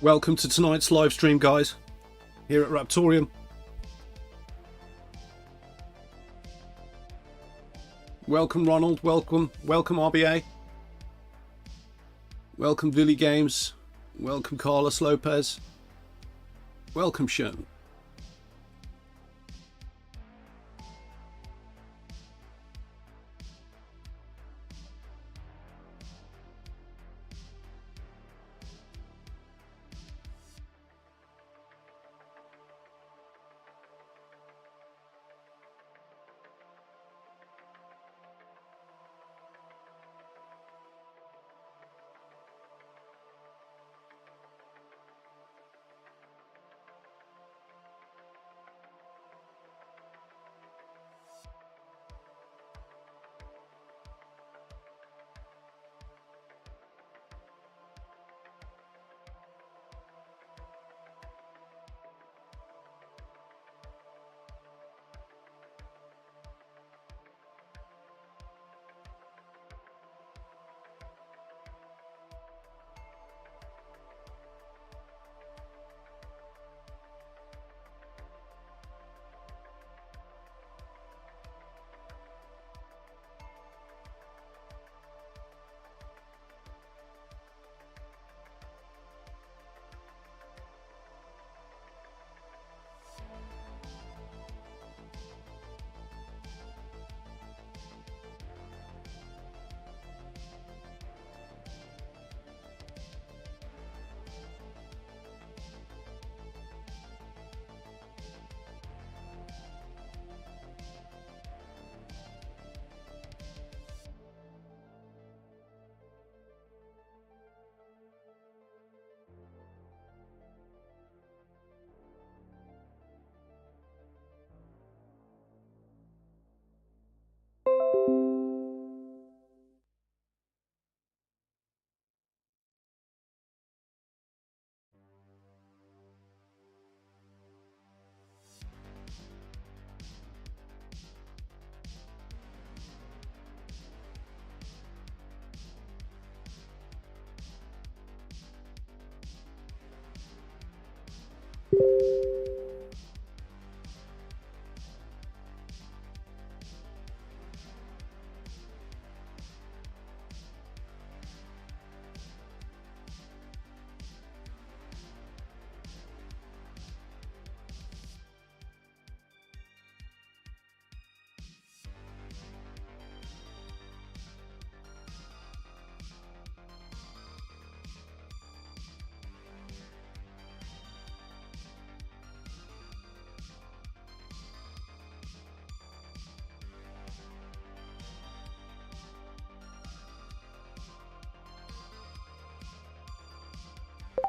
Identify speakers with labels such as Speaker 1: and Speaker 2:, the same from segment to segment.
Speaker 1: Welcome to tonight's live stream, guys, here at Raptoreum. Welcome Ronald, welcome RBA. Welcome Villy Games. Welcome Carlos Lopez. Welcome Sean.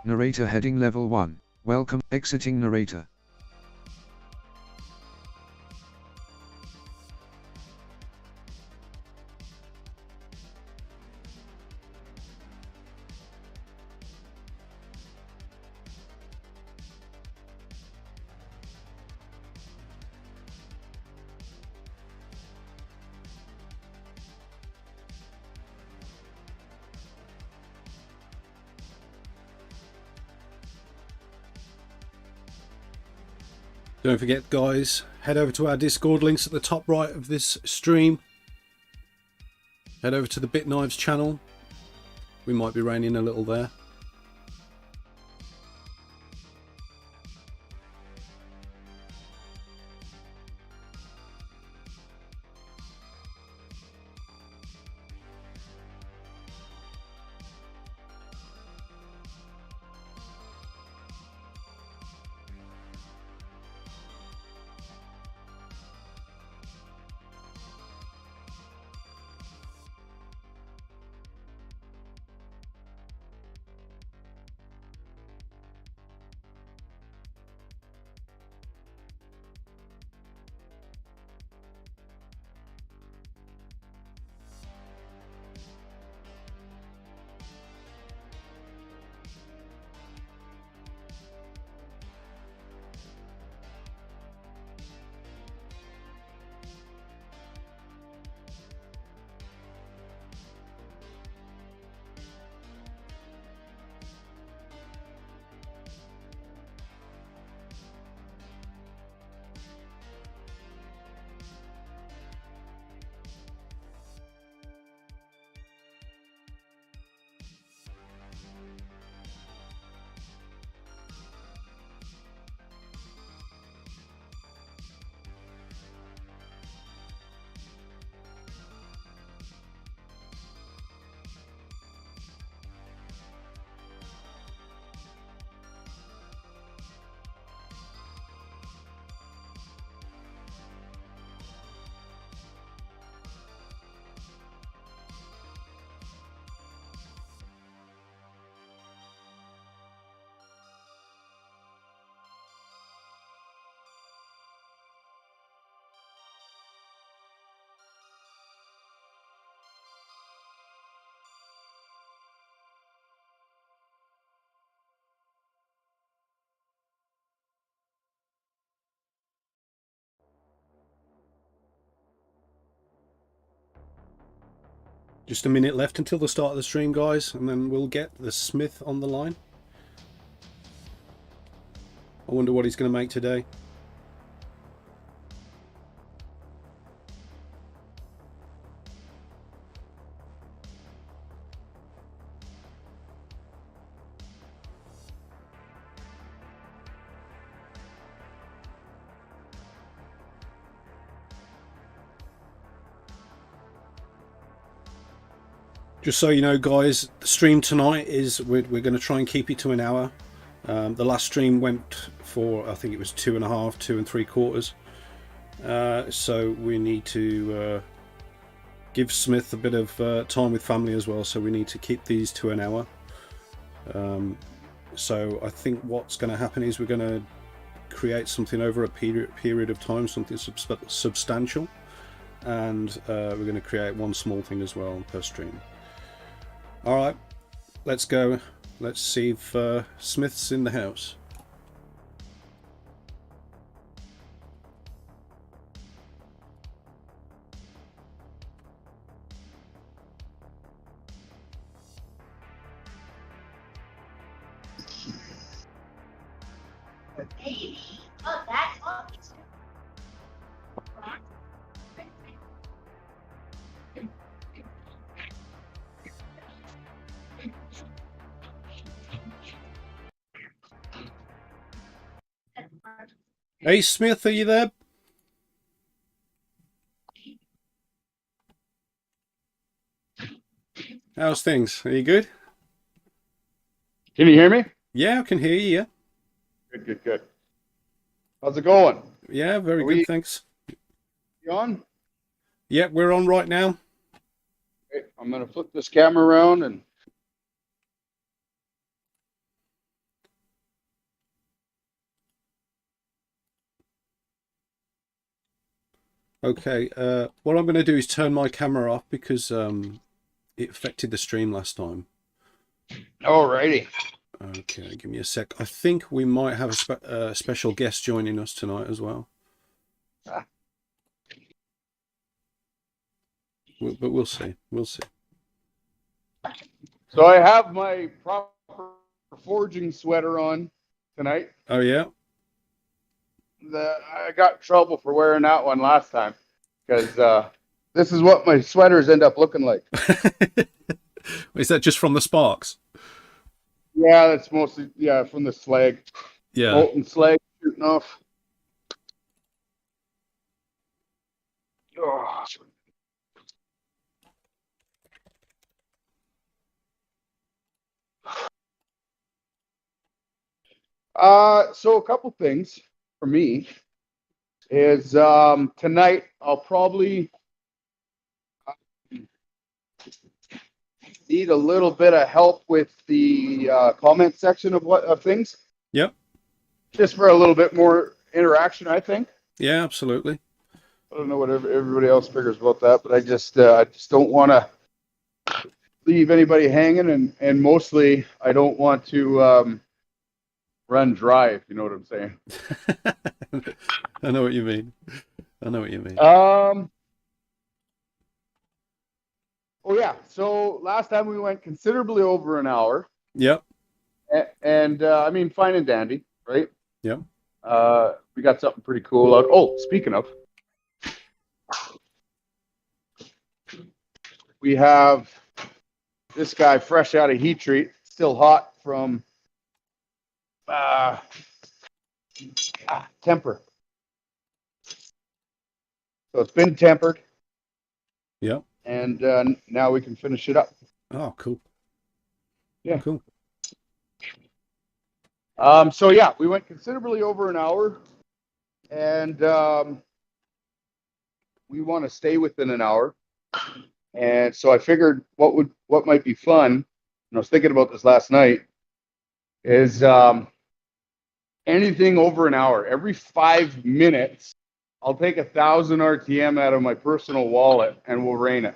Speaker 2: Narrator heading level 1. Welcome, exiting narrator.
Speaker 1: Don't forget, guys, head over to our Discord, links at the top right of this stream. Head over to the Bitknives channel. We might be raining a little there. Just a minute left until the start of the stream, guys, and then we'll get the Smith on the line. I wonder what he's going to make today. Just so you know, guys, the stream tonight is we're going to try and keep it to an hour. The last stream went for, I think it was 2.5, 2 3/4. So we need to give Smith a bit of time with family as well. So we need to keep these to an hour. So I think what's going to happen is we're going to create something over a period of time, something substantial, and we're going to create one small thing as well per stream. All right, let's go. Let's see if Smith's in the house.
Speaker 3: Oh, that's awesome.
Speaker 1: Hey Smith, are you there? How's things? Are you good?
Speaker 4: Can you hear me?
Speaker 1: Yeah, I can hear you. Yeah,
Speaker 4: Good, good, good. How's it going?
Speaker 1: yeah, very good, thanks.
Speaker 4: You on?
Speaker 1: Yeah, we're on right now.
Speaker 4: Okay, I'm going to flip this camera around and
Speaker 1: Okay, what I'm going to do is turn my camera off because it affected the stream last time.
Speaker 4: alrighty.
Speaker 1: Okay, give me a sec. I think we might have a special guest joining us tonight as well.
Speaker 4: Ah.
Speaker 1: But we'll see. We'll see.
Speaker 4: So I have my proper forging sweater on tonight.
Speaker 1: Oh yeah.
Speaker 4: I got in trouble for wearing that one last time because this is what my sweaters end up looking like.
Speaker 1: Is that just from the sparks?
Speaker 4: Yeah, that's mostly from the slag.
Speaker 1: Yeah.
Speaker 4: Molten slag shooting off. Oh. So a couple things for me is tonight I'll probably need a little bit of help with the comment section of things.
Speaker 1: Yep.
Speaker 4: Just for a little bit more interaction, I think.
Speaker 1: Yeah, absolutely.
Speaker 4: I don't know what everybody else figures about that, but I just don't want to leave anybody hanging, and mostly I don't want to run dry, if you know what I'm saying.
Speaker 1: I know what you mean. I know what you mean.
Speaker 4: Oh yeah. So last time we went considerably over an hour.
Speaker 1: Yep.
Speaker 4: And I mean, fine and dandy, right?
Speaker 1: Yep.
Speaker 4: We got something pretty cool out. Oh, speaking of, we have this guy fresh out of heat treat, still hot from temper. So it's been tempered.
Speaker 1: Yep.
Speaker 4: And now we can finish it up.
Speaker 1: Oh, cool.
Speaker 4: Yeah.
Speaker 1: Cool.
Speaker 4: So yeah, we went considerably over an hour, and we want to stay within an hour. And so I figured what might be fun, and I was thinking about this last night, is anything over an hour. Every 5 minutes, I'll take 1,000 RTM out of my personal wallet and we'll rain it.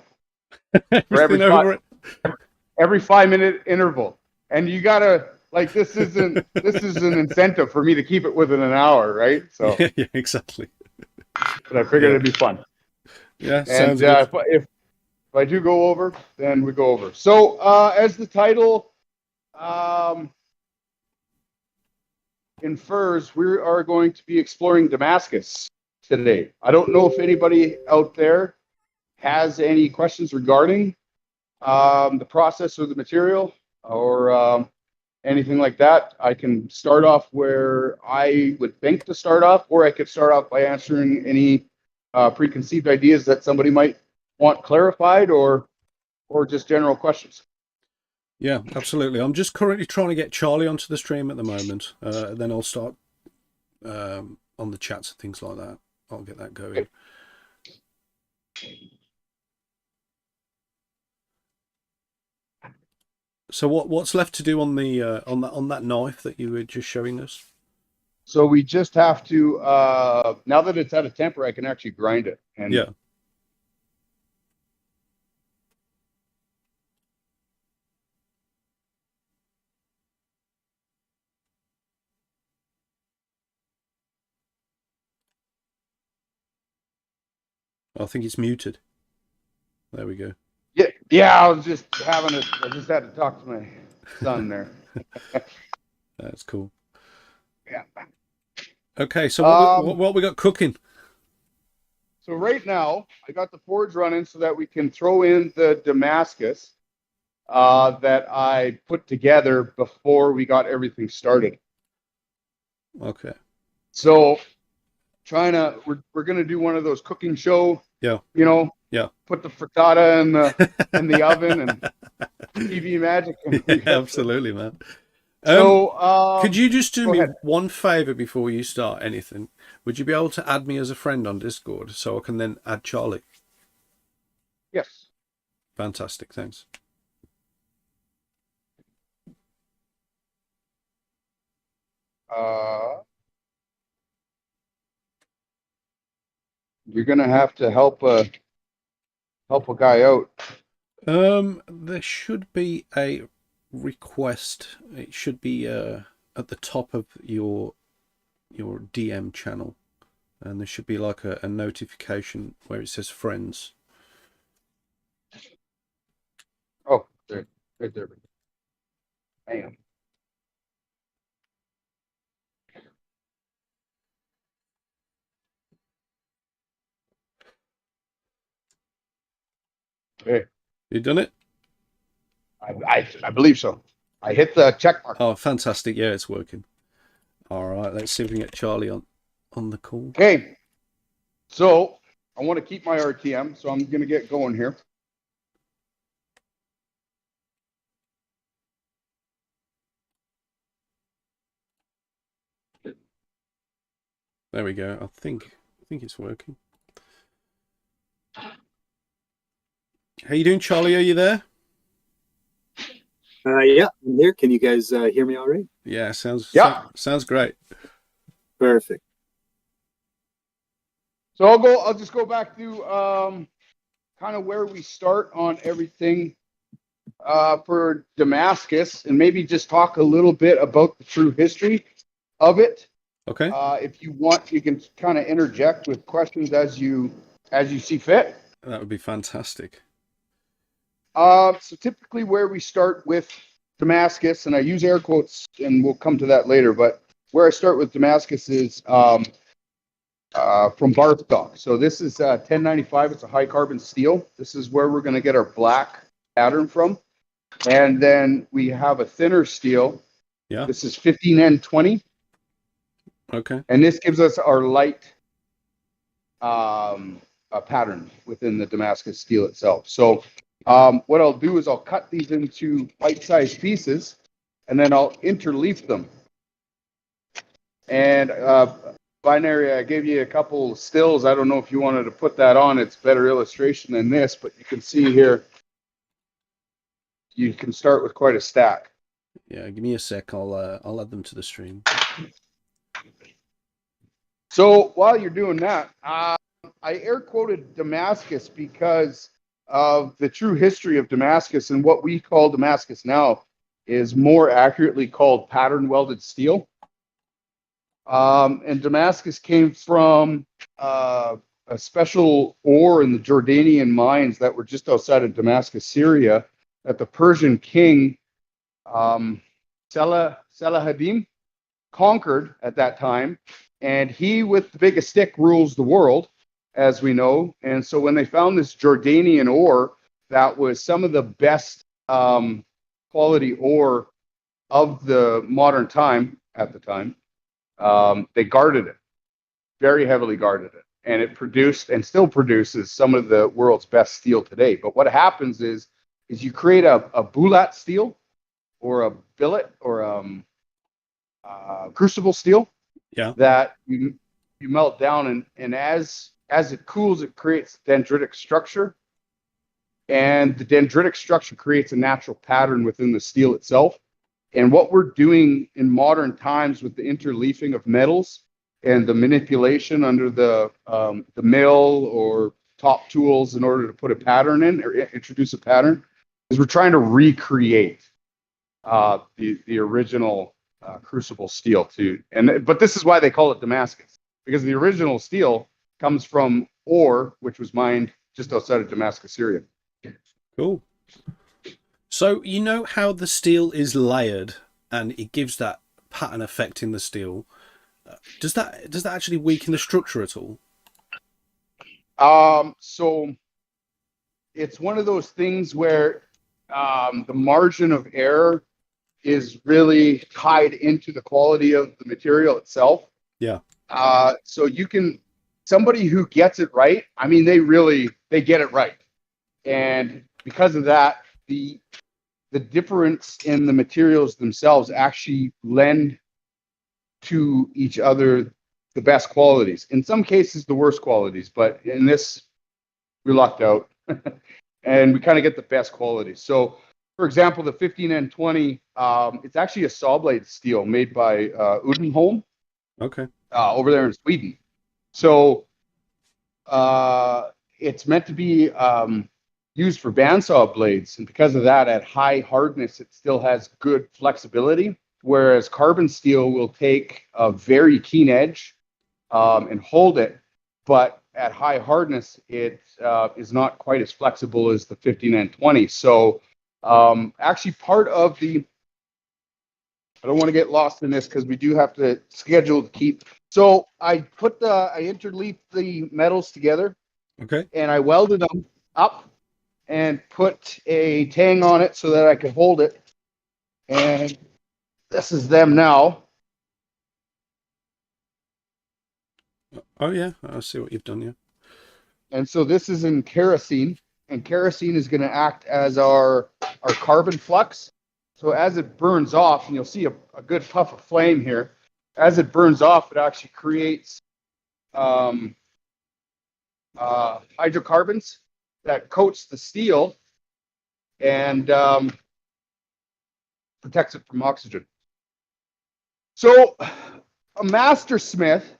Speaker 4: For every 5 minute interval. And you gotta, like, this is an incentive for me to keep it within an hour, right? So
Speaker 1: yeah, exactly.
Speaker 4: but I figured it'd be fun.
Speaker 1: Yeah,
Speaker 4: and
Speaker 1: sounds good.
Speaker 4: If I do go over, then we go over. So as the title infers, we are going to be exploring Damascus today. I don't know if anybody out there has any questions regarding the process or the material or anything like that. I can start off where I would think to start off, or I could start off by answering any preconceived ideas that somebody might want clarified or just general questions.
Speaker 1: Yeah, absolutely. I'm just currently trying to get Charlie onto the stream at the moment. Then I'll start on the chats and things like that. I'll get that going. So what's left to do on the on that knife that you were just showing us?
Speaker 4: So we just have to now that it's out of temper, I can actually grind it. And
Speaker 1: yeah. I think it's muted. There we go.
Speaker 4: Yeah. I was just I just had to talk to my son there.
Speaker 1: That's cool.
Speaker 4: Yeah.
Speaker 1: Okay, so what we got cooking?
Speaker 4: So right now, I got the forge running so that we can throw in the Damascus that I put together before we got everything started.
Speaker 1: Okay.
Speaker 4: So we're gonna do one of those cooking show.
Speaker 1: Yeah.
Speaker 4: You know.
Speaker 1: Yeah.
Speaker 4: Put the frittata in the oven and TV magic.
Speaker 1: Yeah, absolutely, man.
Speaker 4: So
Speaker 1: could you just do me
Speaker 4: ahead.
Speaker 1: one favor before you start anything? Would you be able to add me as a friend on Discord so I can then add Charlie?
Speaker 4: Yes.
Speaker 1: Fantastic, thanks.
Speaker 4: You're gonna have to help a guy out.
Speaker 1: There should be a request. It should be at the top of your DM channel, and there should be like a notification where it says friends.
Speaker 4: Oh, right there. Bam. Okay.
Speaker 1: You done it?
Speaker 4: I believe so. I hit the check mark.
Speaker 1: Oh, fantastic. Yeah, it's working. All right, let's see if we can get Charlie on the call.
Speaker 4: Okay. So I want to keep my RTM, so I'm going to get going here.
Speaker 1: There we go. I think it's working. How you doing, Charlie? Are you there?
Speaker 5: Yeah, I'm here. Can you guys hear me all right?
Speaker 1: Yeah, sounds great.
Speaker 5: Perfect.
Speaker 4: So I'll just go back to kind of where we start on everything for Damascus, and maybe just talk a little bit about the true history of it.
Speaker 1: Okay.
Speaker 4: If you want, you can kind of interject with questions as you see fit.
Speaker 1: That would be fantastic.
Speaker 4: So typically where we start with Damascus, and I use air quotes, and we'll come to that later, but where I start with Damascus is from bar stock. So this is 1095. It's a high carbon steel. This is where we're going to get our black pattern from. And then we have a thinner steel.
Speaker 1: Yeah.
Speaker 4: This is 15N20.
Speaker 1: Okay.
Speaker 4: And this gives us our light pattern within the Damascus steel itself. So what I'll do is I'll cut these into bite-sized pieces, and then I'll interleaf them. And Binary, I gave you a couple stills. I don't know if you wanted to put that on. It's better illustration than this, but you can see here, you can start with quite a stack.
Speaker 1: Yeah, give me a sec. I'll add them to the stream.
Speaker 4: So while you're doing that, I air quoted Damascus because of the true history of Damascus, and what we call Damascus now is more accurately called pattern welded steel. And Damascus came from a a special ore in the Jordanian mines that were just outside of Damascus, Syria, that the Persian king Salahaddin conquered at that time. And he, with the biggest stick, rules the world, as we know. And so when they found this Jordanian ore that was some of the best quality ore of the modern time at the time, they guarded it, very heavily guarded it. And it produced and still produces some of the world's best steel today. But what happens is you create a bulat steel or a billet or crucible steel that you melt down, and as it cools, it creates dendritic structure, and the dendritic structure creates a natural pattern within the steel itself. And what we're doing in modern times with the interleafing of metals and the manipulation under the mill or top tools in order to put a pattern in or introduce a pattern is we're trying to recreate the original crucible steel too. But this is why they call it Damascus, because the original steel comes from ore which was mined just outside of Damascus, Syria.
Speaker 1: Cool. So you know how the steel is layered and it gives that pattern effect in the steel. Does that actually weaken the structure at all?
Speaker 4: So it's one of those things where the margin of error is really tied into the quality of the material itself.
Speaker 1: Yeah.
Speaker 4: So somebody who gets it right, I mean, they get it right. And because of that, the difference in the materials themselves actually lend to each other the best qualities. In some cases, the worst qualities, but in this, we lucked out and we kind of get the best qualities. So, for example, the 15N20, it's actually a saw blade steel made by Udenholm.
Speaker 1: Okay.
Speaker 4: Over there in Sweden. So it's meant to be used for bandsaw blades, and because of that, at high hardness, it still has good flexibility. Whereas carbon steel will take a very keen edge and hold it, but at high hardness, it is not quite as flexible as the 15N20. So actually, part of the I don't want to get lost in this because we do have to schedule to keep. So I interleafed the metals together.
Speaker 1: Okay.
Speaker 4: And I welded them up and put a tang on it so that I could hold it. And this is them now.
Speaker 1: Oh yeah, I see what you've done. Yeah.
Speaker 4: And so this is in kerosene, and kerosene is going to act as our carbon flux. So as it burns off, and you'll see a good puff of flame here, as it burns off, it actually creates hydrocarbons that coats the steel and protects it from oxygen. So a master smith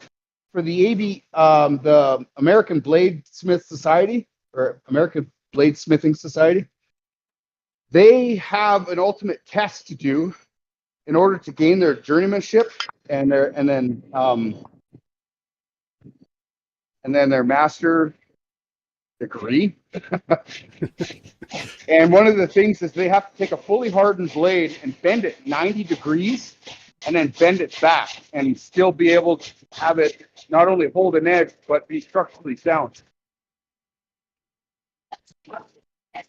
Speaker 4: for the American Bladesmith Society, or American Bladesmithing Society, they have an ultimate test to do in order to gain their journeymanship and then their master degree. And one of the things is they have to take a fully hardened blade and bend it 90 degrees and then bend it back and still be able to have it not only hold an edge but be structurally sound.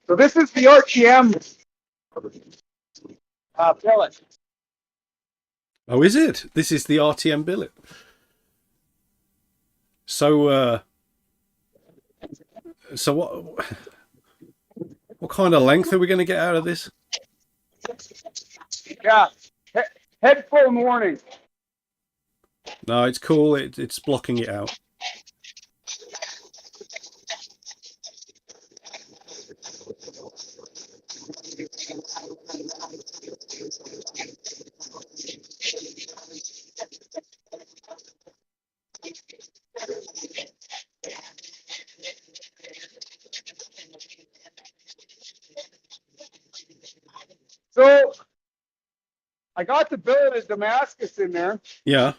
Speaker 4: So this is the RTM billet.
Speaker 1: Oh, is it? This is the RTM billet. So what kind of length are we going to get out of this?
Speaker 4: Yeah, head full warning.
Speaker 1: No, it's cool. It's blocking it out.
Speaker 4: So I got the billet of Damascus in there.
Speaker 1: Yeah.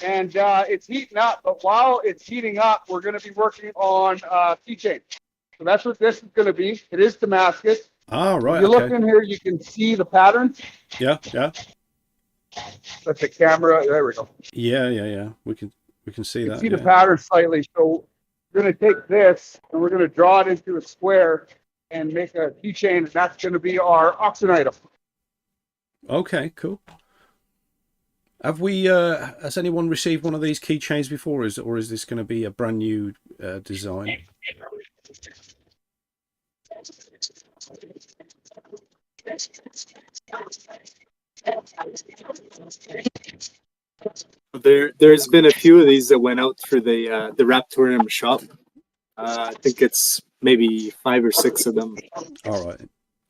Speaker 4: and it's heating up. But while it's heating up, we're going to be working on keychain. So that's what this is going to be. It is Damascus.
Speaker 1: Ah, right.
Speaker 4: If you look
Speaker 1: Okay.
Speaker 4: in here, you can see the patterns.
Speaker 1: Yeah. Yeah.
Speaker 4: But the camera, there we go.
Speaker 1: Yeah. Yeah. Yeah. We can see
Speaker 4: You
Speaker 1: that.
Speaker 4: can see
Speaker 1: Yeah.
Speaker 4: the pattern slightly. So we're going to take this and we're going to draw it into a square and make a keychain, and that's going to be our auction item.
Speaker 1: Okay. Cool. Have we? Has anyone received one of these keychains before? Or is this going to be a brand new design?
Speaker 5: There's been a few of these that went out for the Raptoreum shop. I think it's maybe 5 or 6 of them.
Speaker 1: All right.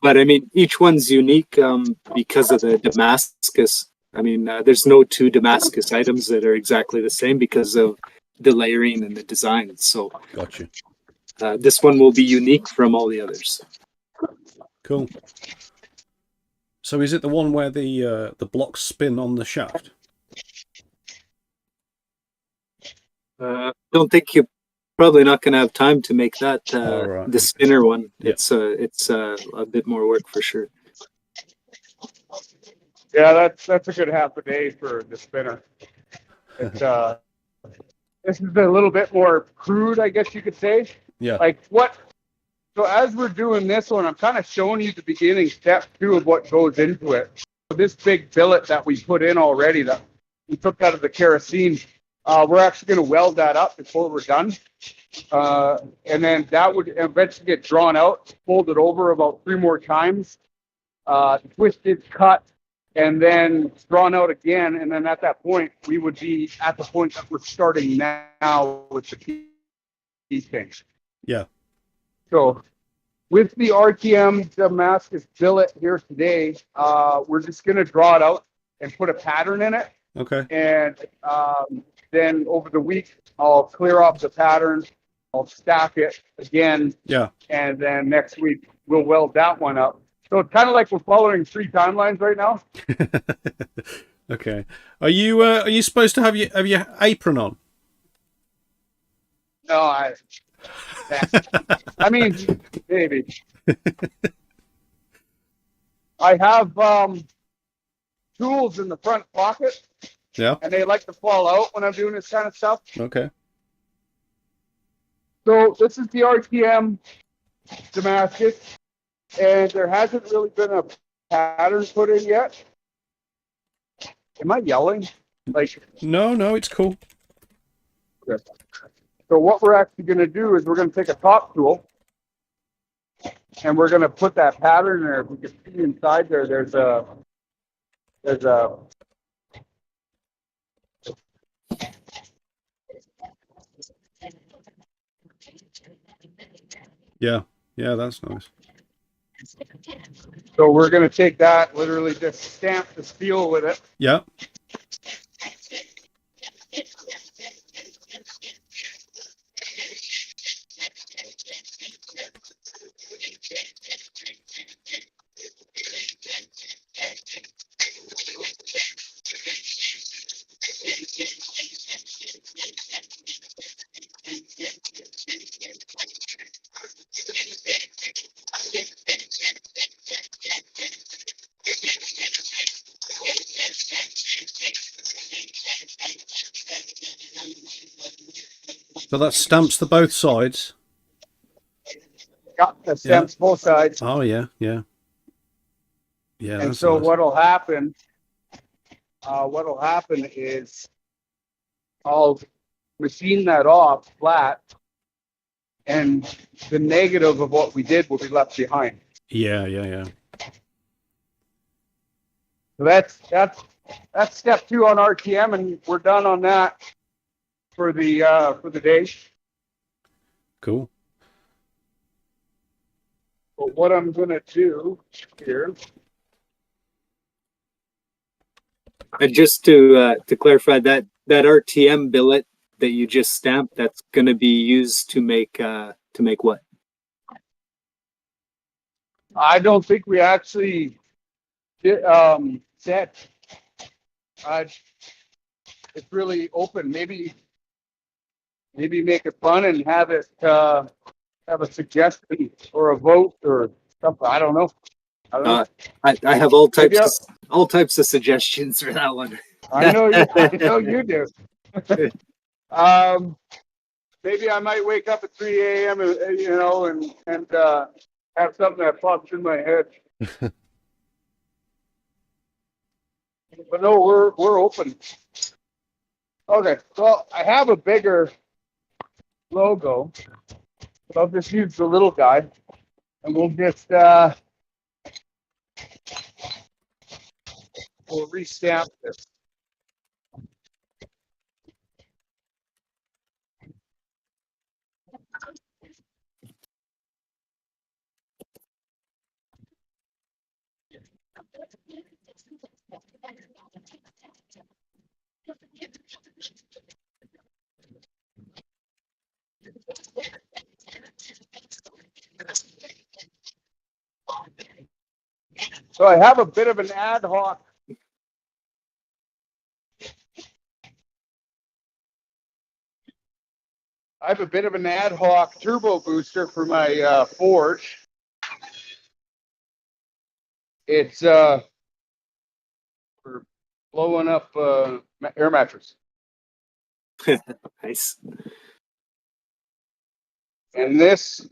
Speaker 5: But I mean, each one's unique because of the Damascus. I mean, there's no 2 Damascus items that are exactly the same because of the layering and the design. So,
Speaker 1: Gotcha.
Speaker 5: this one will be unique from all the others.
Speaker 1: Cool. So is it the one where the blocks spin on the shaft?
Speaker 5: Don't think you're probably not going to have time to make that
Speaker 1: Right.
Speaker 5: the spinner one.
Speaker 1: Yeah.
Speaker 5: It's a bit more work for sure.
Speaker 4: Yeah, that's a good half a day for the spinner. It's this is a little bit more crude, I guess you could say.
Speaker 1: Yeah.
Speaker 4: So as we're doing this one, I'm kind of showing you the beginning, step 2 of what goes into it. So this big billet that we put in already, that we took out of the kerosene, we're actually going to weld that up before we're done. And then that would eventually get drawn out, folded over about 3 more times, twisted, cut, and then drawn out again. And then at that point, we would be at the point that we're starting now with the key things.
Speaker 1: Yeah.
Speaker 4: So with the RTM Damascus billet here today, we're just going to draw it out and put a pattern in it.
Speaker 1: Okay.
Speaker 4: And then over the week, I'll clear off the pattern. I'll stack it again.
Speaker 1: Yeah.
Speaker 4: And then next week, we'll weld that one up. So it's kind of like we're following 3 timelines right now.
Speaker 1: Okay. Are you supposed to have your apron on?
Speaker 4: No, I mean, maybe. I have tools in the front pocket.
Speaker 1: Yeah.
Speaker 4: And they like to fall out when I'm doing this kind of stuff.
Speaker 1: Okay.
Speaker 4: So this is the RTM Damascus, and there hasn't really been a pattern put in yet. Am I yelling?
Speaker 1: No, it's cool.
Speaker 4: So what we're actually going to do is we're going to take a top tool, and we're going to put that pattern there. If you can see inside there, there's a
Speaker 1: Yeah, that's nice.
Speaker 4: So we're going to take that, literally just stamp the steel with it.
Speaker 1: Yeah. So that stamps the both sides.
Speaker 4: Got the stamps both sides.
Speaker 1: Oh yeah. Yeah,
Speaker 4: and so
Speaker 1: nice.
Speaker 4: what'll happen is I'll machine that off flat, and the negative of what we did will be left behind.
Speaker 1: Yeah.
Speaker 4: So that's step 2 on RTM, and we're done on that for the day.
Speaker 1: Cool.
Speaker 4: But what I'm going to do here.
Speaker 5: And just to clarify, that RTM billet that you just stamped, that's going to be used to make what?
Speaker 4: I don't think we actually did, set. it's really open. Maybe make it fun and have it have a suggestion or a vote or something. I don't know.
Speaker 5: I have all types of suggestions for that one.
Speaker 4: I know you do. Maybe I might wake up at 3 a.m. and have something that pops in my head. But no, we're open. Okay, well, I have a bigger logo, but I'll just use the little guy, and we'll just we'll restamp this. So I have a bit of an ad hoc. I have a bit of an ad hoc turbo booster for my forge. It's for blowing up air mattress.
Speaker 5: Nice.
Speaker 4: And this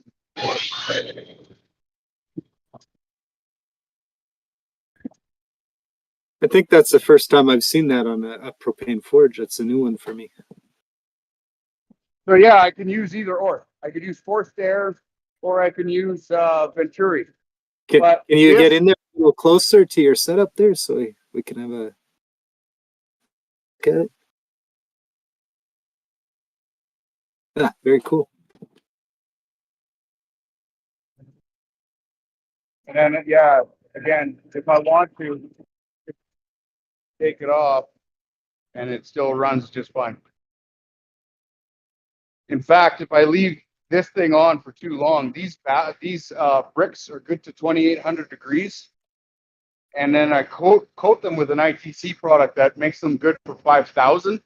Speaker 5: I think that's the first time I've seen that on a propane forge. That's a new one for me.
Speaker 4: So yeah, I can use either or. I could use forced air, or I can use Venturi.
Speaker 5: Can you get in there a little closer to your setup there so we can have a look at it? Ah, very cool.
Speaker 4: And then yeah, again, if I want to take it off, and it still runs just fine. In fact, if I leave this thing on for too long, these bricks are good to 2,800 degrees. And then I coat them with an ITC product that makes them good for 5,000.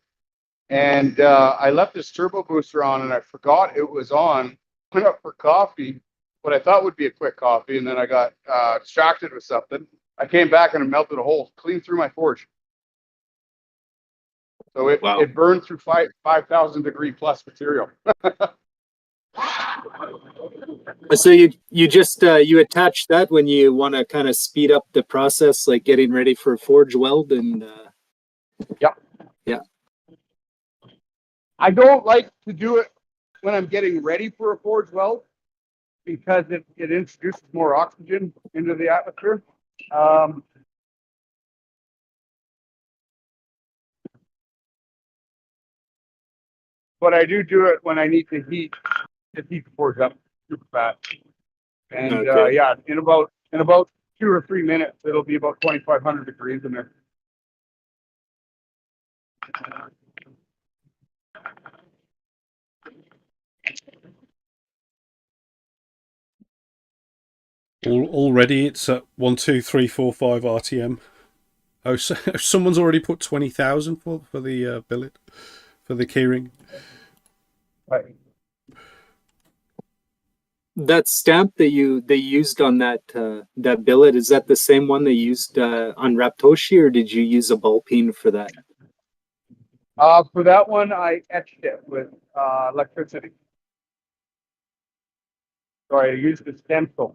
Speaker 4: And I left this turbo booster on, and I forgot it was on. Went up for coffee, what I thought would be a quick coffee, and then I got distracted with something. I came back and it melted a hole clean through my forge. So it burned through 5,000 degree plus material.
Speaker 5: So you just you attach that when you want to kind of speed up the process, like getting ready for a forge weld, and yeah.
Speaker 4: I don't like to do it when I'm getting ready for a forge weld because it introduces more oxygen into the atmosphere. But I do it when I need to heat the forge up super fast. And
Speaker 5: Okay.
Speaker 4: yeah, in about 2 or 3 minutes, it'll be about 2,500 degrees in there.
Speaker 1: Already it's at 1, 2, 3, 4, 5 RTM. Oh, so someone's already put 20,000 for the billet for the keyring.
Speaker 4: Right.
Speaker 5: That stamp that they used on that billet, is that the same one they used on Raptoshi, or did you use a ball peen for that?
Speaker 4: For that one, I etched it with electricity. So I used the stencil.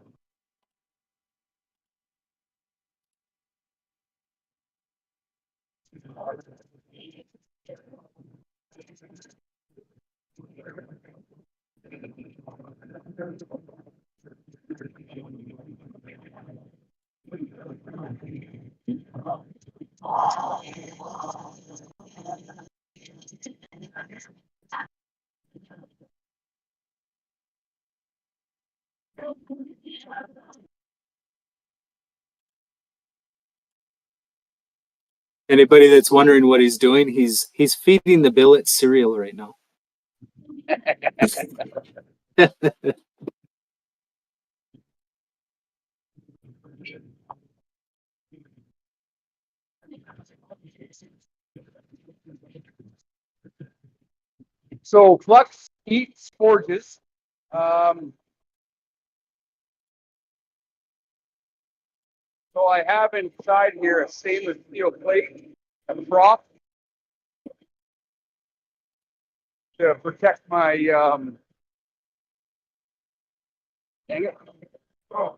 Speaker 5: Anybody that's wondering what he's doing, he's feeding the billet cereal right now.
Speaker 4: So flux eats forges. So I have inside here a stainless steel plate, a prop to protect my dang it. Oh.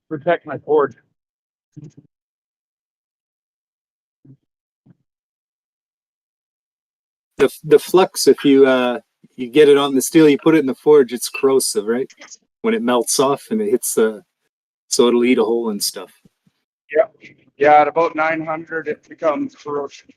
Speaker 4: Protect my forge.
Speaker 5: The flux, if you you get it on the steel, you put it in the forge, it's corrosive, right? When it melts off and it hits the, so it'll eat a hole and stuff.
Speaker 4: Yeah, yeah. At about 900, it becomes corrosion.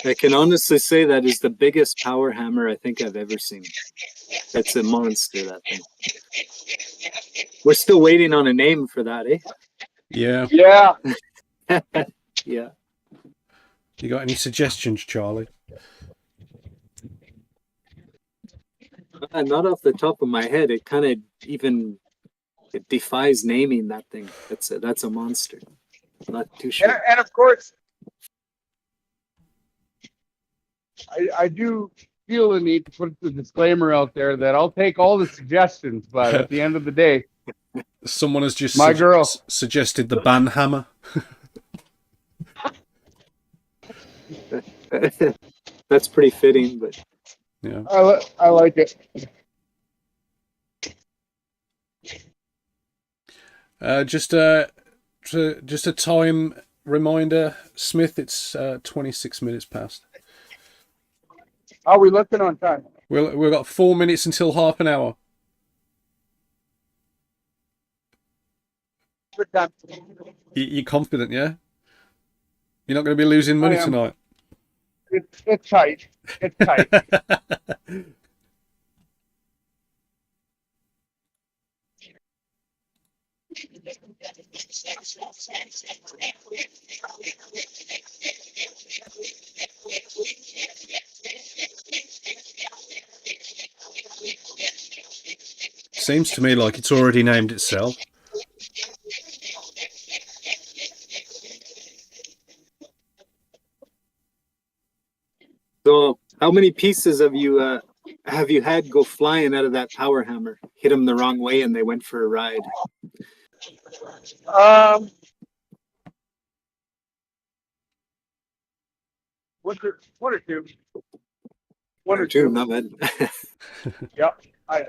Speaker 5: I can honestly say that is the biggest power hammer I think I've ever seen. That's a monster, that thing. We're still waiting on a name for that, eh?
Speaker 1: Yeah.
Speaker 4: Yeah.
Speaker 5: Yeah.
Speaker 1: You got any suggestions, Charlie?
Speaker 5: Not off the top of my head. It kind of even it defies naming that thing. That's a monster. I'm not too sure.
Speaker 4: And of course, I do feel the need to put the disclaimer out there that I'll take all the suggestions, but at the end of the day,
Speaker 1: Someone has just
Speaker 4: my girl
Speaker 1: suggested the ban hammer.
Speaker 5: That's pretty fitting, but
Speaker 1: Yeah.
Speaker 4: I like it.
Speaker 1: Just a time reminder, Smith. It's 26 minutes past.
Speaker 4: How are we looking on time?
Speaker 1: We've got 4 minutes until half an hour.
Speaker 4: Good time.
Speaker 1: You're confident, yeah? You're not going to be losing money
Speaker 4: I am.
Speaker 1: tonight.
Speaker 4: It's tight. It's tight.
Speaker 1: Seems to me like it's already named itself.
Speaker 5: So, how many pieces have you had go flying out of that power hammer? Hit them the wrong way and they went for a ride.
Speaker 4: One or two.
Speaker 5: One or two, not bad.
Speaker 4: Yep. I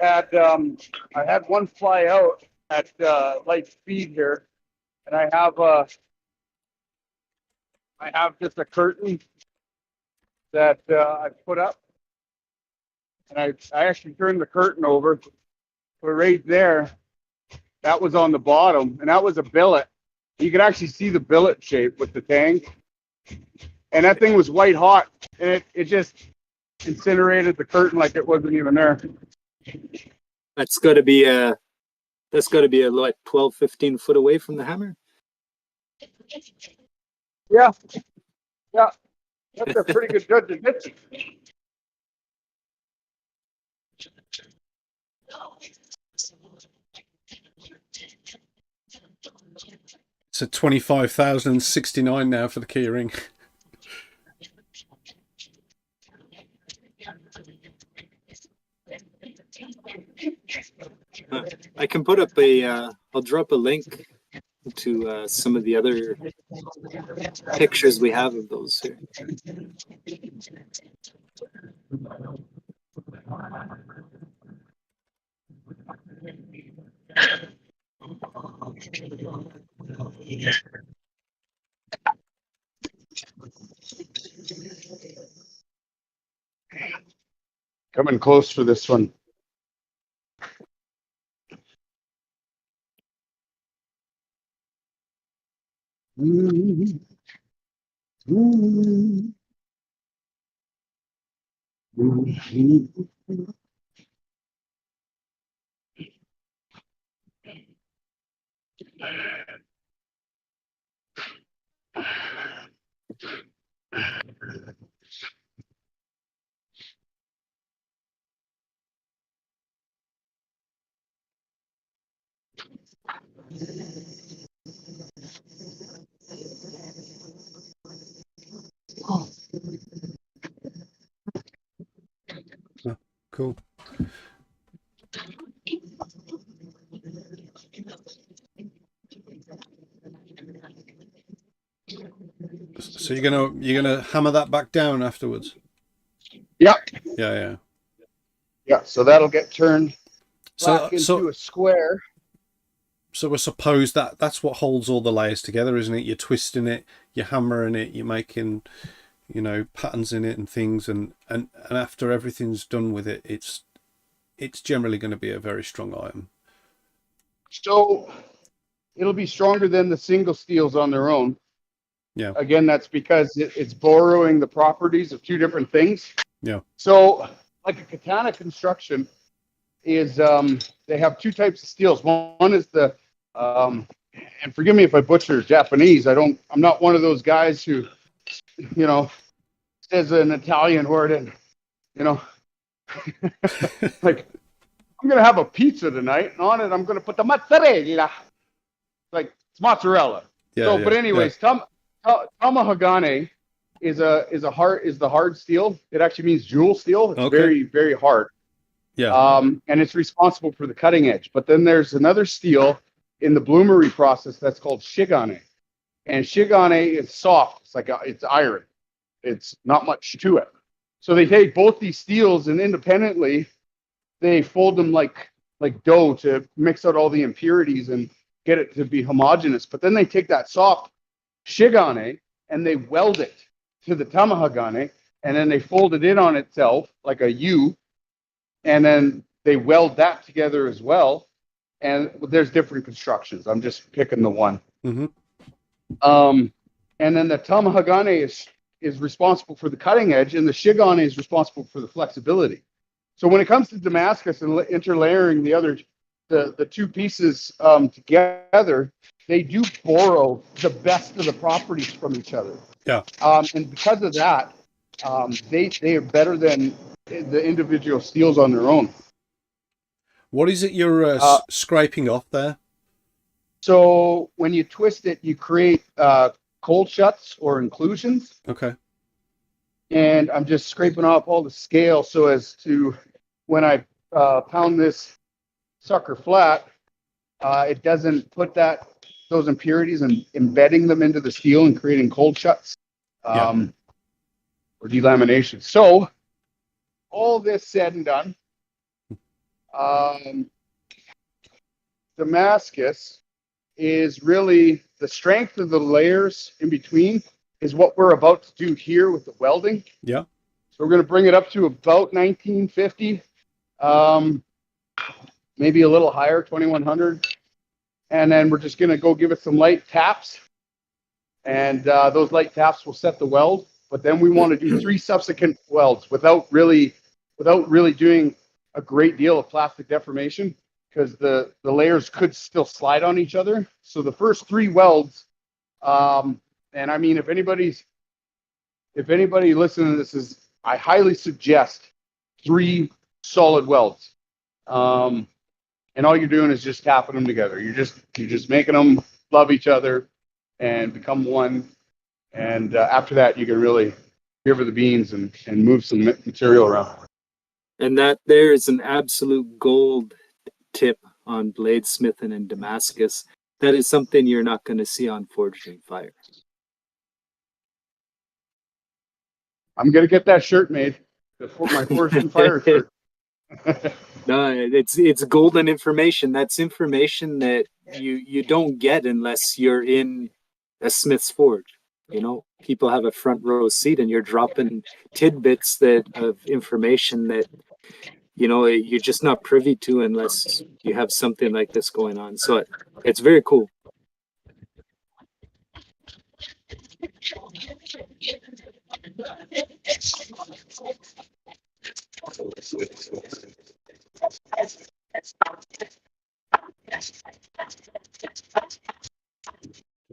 Speaker 4: had one fly out at light speed here, and I have just a curtain that I put up, and I actually turned the curtain over. So right there, that was on the bottom, and that was a billet. You could actually see the billet shape with the tank, and that thing was white hot, and it just incinerated the curtain like it wasn't even there.
Speaker 5: That's got to be a like 12, 15 foot away from the hammer.
Speaker 4: Yeah, yeah, that's a pretty good judge of distance.
Speaker 1: It's at 25,069 now for the key ring.
Speaker 5: I can put up I'll drop a link to some of the other pictures we have of those here.
Speaker 4: Coming close for this one.
Speaker 1: Oh, cool. So you're gonna hammer that back down afterwards?
Speaker 4: Yeah.
Speaker 1: Yeah.
Speaker 4: Yeah. So that'll get turned
Speaker 1: So
Speaker 4: back into a square.
Speaker 1: So I suppose that's what holds all the layers together, isn't it? You're twisting it, you're hammering it, you're making, patterns in it and things, and after everything's done with it, it's generally going to be a very strong item.
Speaker 4: So it'll be stronger than the single steels on their own.
Speaker 1: Yeah.
Speaker 4: Again, that's because it's borrowing the properties of two different things.
Speaker 1: Yeah.
Speaker 4: So, like a katana construction is, they have two types of steels. One is the, and forgive me if I butcher Japanese. I'm not one of those guys who, says an Italian word and, like, I'm gonna have a pizza tonight, and on it I'm gonna put the mozzarella. Like it's mozzarella.
Speaker 1: Yeah.
Speaker 4: But anyways, tamahagane is the hard steel. It actually means jewel steel. It's very, very hard.
Speaker 1: Yeah.
Speaker 4: And it's responsible for the cutting edge. But then there's another steel in the bloomery process that's called shigane. And shigane is soft. It's iron. It's not much to it. So they take both these steels and independently they fold them like dough to mix out all the impurities and get it to be homogeneous. But then they take that soft shigane and they weld it to the tamahagane, and then they fold it in on itself like a U, and then they weld that together as well. And there's different constructions. I'm just picking the one.
Speaker 1: Mm-hmm.
Speaker 4: And then the tamahagane is responsible for the cutting edge, and the shigane is responsible for the flexibility. So when it comes to Damascus and interlayering the two pieces together, they do borrow the best of the properties from each other.
Speaker 1: Yeah.
Speaker 4: And because of that, they are better than the individual steels on their own.
Speaker 1: What is it you're scraping off there?
Speaker 4: So when you twist it, you create cold shuts or inclusions.
Speaker 1: Okay.
Speaker 4: And I'm just scraping off all the scale so as to, when I pound this sucker flat, it doesn't put those impurities and embedding them into the steel and creating cold shuts or delamination. So all this said and done, Damascus is really the strength of the layers in between is what we're about to do here with the welding.
Speaker 1: Yeah.
Speaker 4: So we're going to bring it up to about 1950, maybe a little higher, 2100. And then we're just going to go give it some light taps. And those light taps will set the weld. But then we want to do 3 subsequent welds without really doing a great deal of plastic deformation, because the layers could still slide on each other. So the first 3 welds, and I mean, if anybody listening to this I highly suggest 3 solid welds. And all you're doing is just tapping them together. You're just making them love each other and become one. And after that, you can really give her the beans and move some material around.
Speaker 5: And that there is an absolute gold tip on bladesmithing in Damascus. That is something you're not going to see on Forged in Fire.
Speaker 4: I'm going to get that shirt made. My Forged in Fire shirt.
Speaker 5: No, it's golden information. That's information that you don't get unless you're in a Smith's Forge. You know, people have a front row seat, and you're dropping tidbits of information that you're just not privy to unless you have something like this going on. So it's very cool.
Speaker 1: Just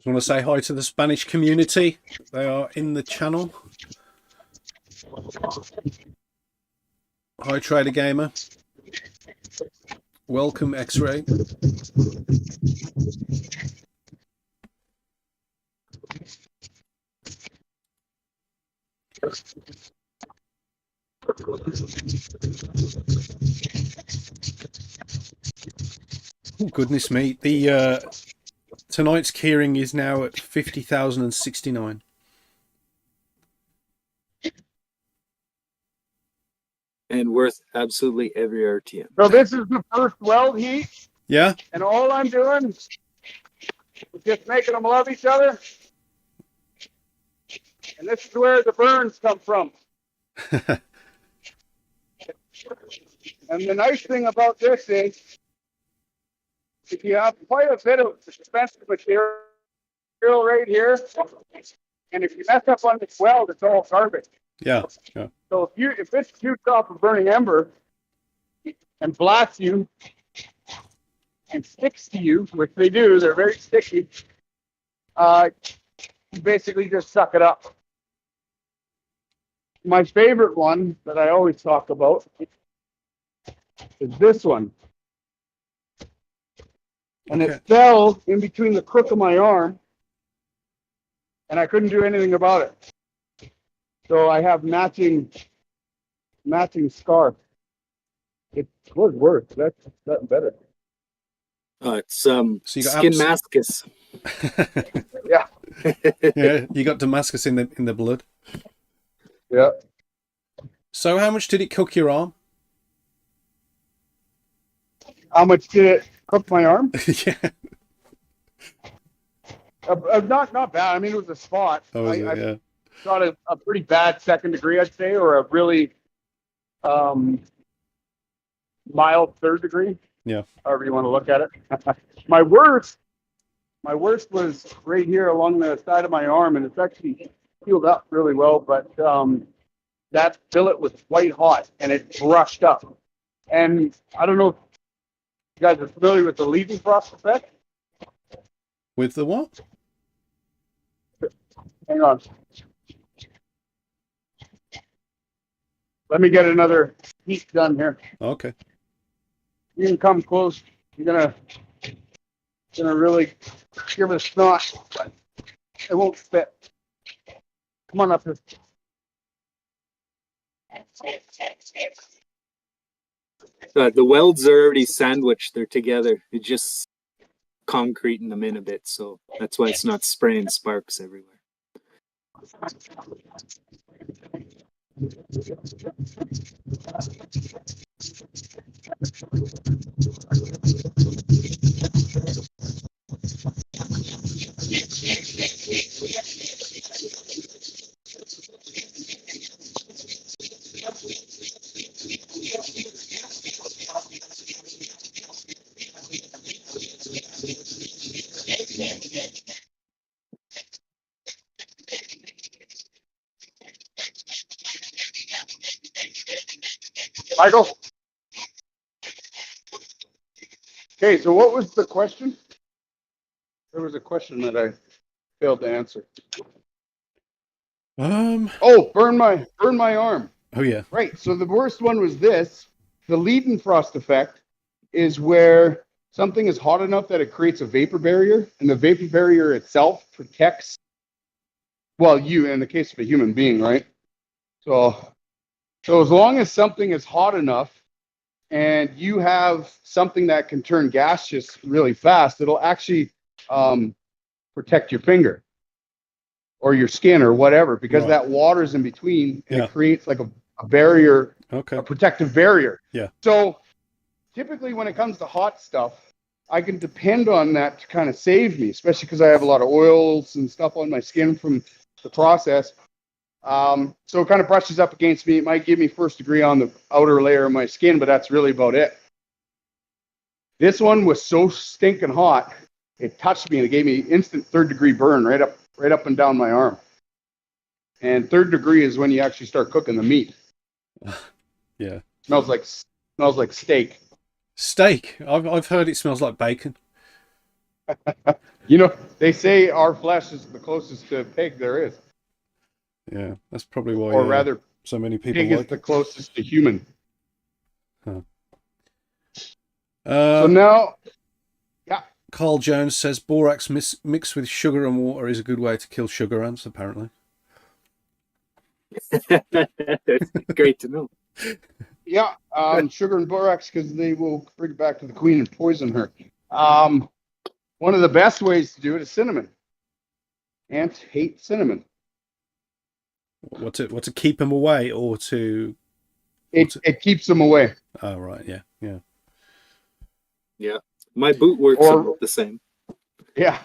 Speaker 1: want to say hi to the Spanish community. They are in the channel. Hi, Trader Gamer. Welcome, X-Ray. Oh, goodness me. The tonight's keyring is now at 50,069.
Speaker 5: And worth absolutely every RTM.
Speaker 4: So this is the first weld heat,
Speaker 1: Yeah?
Speaker 4: and all I'm doing is just making them love each other. And this is where the burns come from. And the nice thing about this is, if you have quite a bit of expensive material right here, and if you mess up on this weld, it's all garbage.
Speaker 1: Yeah. Yeah.
Speaker 4: So if it shoots off a burning ember and blasts you and sticks to you, which they do, they're very sticky, you basically just suck it up. My favorite one that I always talk about is this one. And
Speaker 1: Okay.
Speaker 4: it fell in between the crook of my arm, and I couldn't do anything about it. So I have matching scarf. It would work. That's better.
Speaker 5: It's
Speaker 1: So you got
Speaker 5: skin Damascus.
Speaker 4: Yeah.
Speaker 1: Yeah, you got Damascus in the blood.
Speaker 4: Yeah.
Speaker 1: So how much did it cook your arm?
Speaker 4: How much did it cook my arm?
Speaker 1: Yeah.
Speaker 4: Not bad. I mean, it was a spot.
Speaker 1: Oh,
Speaker 4: I
Speaker 1: yeah.
Speaker 4: got a pretty bad second degree, I'd say, or a really mild third degree.
Speaker 1: Yeah.
Speaker 4: However you want to look at it. My worst was right here along the side of my arm, and it's actually healed up really well. But that billet was white hot, and it brushed up. And I don't know if you guys are familiar with the leading frost effect.
Speaker 1: With the what?
Speaker 4: Hang on. Let me get another heat done here.
Speaker 1: Okay.
Speaker 4: You can come close. You're gonna really give it a snot, but it won't fit. Come on up here.
Speaker 5: The welds are already sandwiched. They're together. You're just concreting them in a bit, so that's why it's not spraying sparks everywhere.
Speaker 4: Michael? Okay, so what was the question? There was a question that I failed to answer. Oh, burn my arm.
Speaker 1: Oh, yeah.
Speaker 4: Right. So the worst one was this. The leaden frost effect is where something is hot enough that it creates a vapor barrier, and the vapor barrier itself protects, well, you in the case of a human being, right? So as long as something is hot enough and you have something that can turn gaseous really fast, it'll actually protect your finger or your skin or whatever, because
Speaker 1: Right.
Speaker 4: that water's in between, and
Speaker 1: Yeah.
Speaker 4: it creates like a barrier,
Speaker 1: Okay.
Speaker 4: a protective barrier.
Speaker 1: Yeah.
Speaker 4: So typically when it comes to hot stuff, I can depend on that to kind of save me, especially because I have a lot of oils and stuff on my skin from the process. So it kind of brushes up against me. It might give me first degree on the outer layer of my skin, but that's really about it. This one was so stinking hot, it touched me and it gave me instant third degree burn right up right up and down my arm. And 3rd degree is when you actually start cooking the meat.
Speaker 1: Yeah.
Speaker 4: Smells like steak.
Speaker 1: Steak. I've heard it smells like bacon.
Speaker 4: You know, they say our flesh is the closest to pig there is.
Speaker 1: Yeah, that's probably why
Speaker 4: Or rather,
Speaker 1: so many people
Speaker 4: pig is
Speaker 1: like
Speaker 4: the
Speaker 1: it.
Speaker 4: closest to human.
Speaker 1: Huh.
Speaker 4: So now, yeah.
Speaker 1: Carl Jones says borax mixed with sugar and water is a good way to kill sugar ants, apparently.
Speaker 5: That's great to know.
Speaker 4: Yeah, sugar and borax, because they will bring it back to the queen and poison her. One of the best ways to do it is cinnamon. Ants hate cinnamon.
Speaker 1: What to keep them away, or to?
Speaker 4: It keeps them away.
Speaker 1: Oh right, yeah.
Speaker 5: Yeah, my boot works about the same.
Speaker 4: Yeah,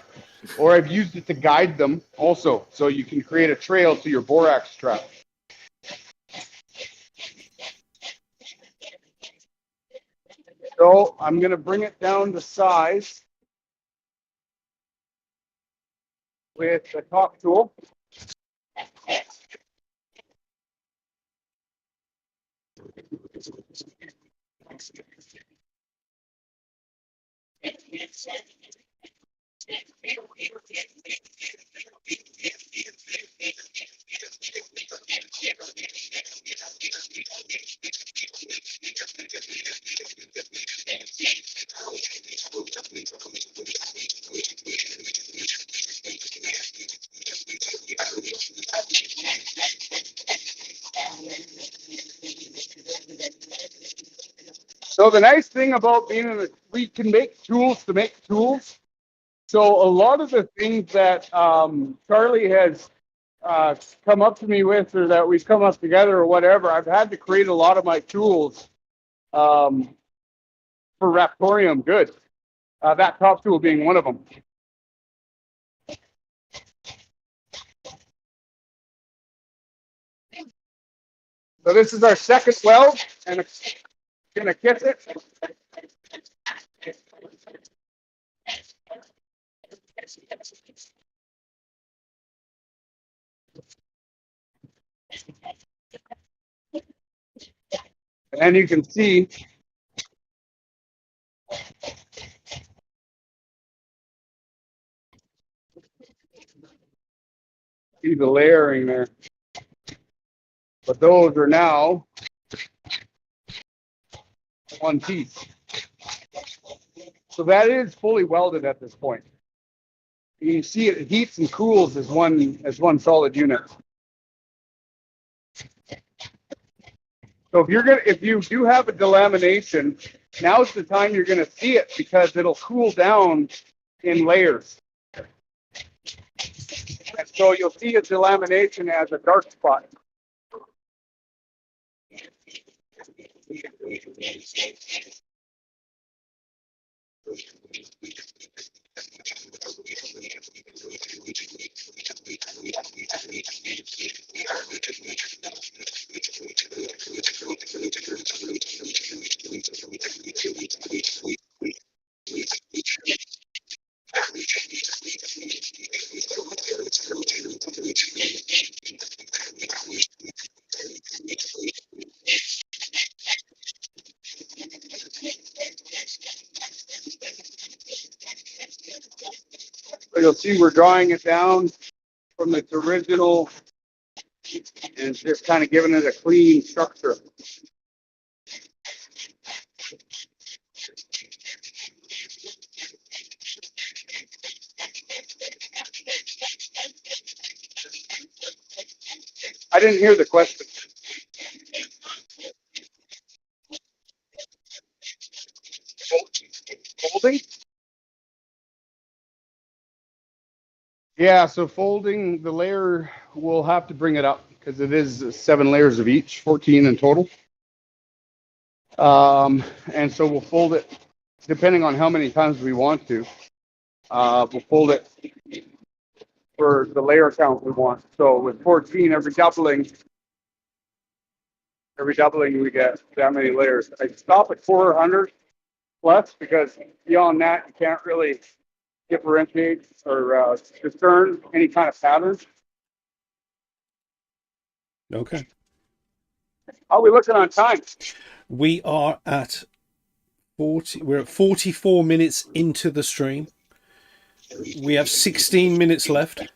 Speaker 4: or I've used it to guide them also, so you can create a trail to your borax trap. So I'm going to bring it down to size with the top tool. So the nice thing about being in we can make tools to make tools. So a lot of the things that Charlie has come up to me with, or that we've come up together, or whatever, I've had to create a lot of my tools for Raptoreum goods. That top tool being one of them. So this is our second weld, and it's gonna kiss it. And you can see the layering there. But those are now one piece. So that is fully welded at this point. You can see it heats and cools as one solid unit. So if you do have a delamination, now's the time you're gonna see it, because it'll cool down in layers. And so you'll see a delamination as a dark spot. So you'll see we're drawing it down from its original and just kind of giving it a clean structure. I didn't hear the question. Folding? Yeah, so folding the layer, we'll have to bring it up because it is 7 layers of each, 14 in total. And so we'll fold it depending on how many times we want to. We'll fold it for the layer count we want. So with 14, every doubling we get that many layers. I stop at 400 plus, because beyond that you can't really differentiate or discern any kind of pattern.
Speaker 1: Okay.
Speaker 4: How are we looking on time?
Speaker 1: We are at 40. We're at 44 minutes into the stream. We have 16 minutes left. Are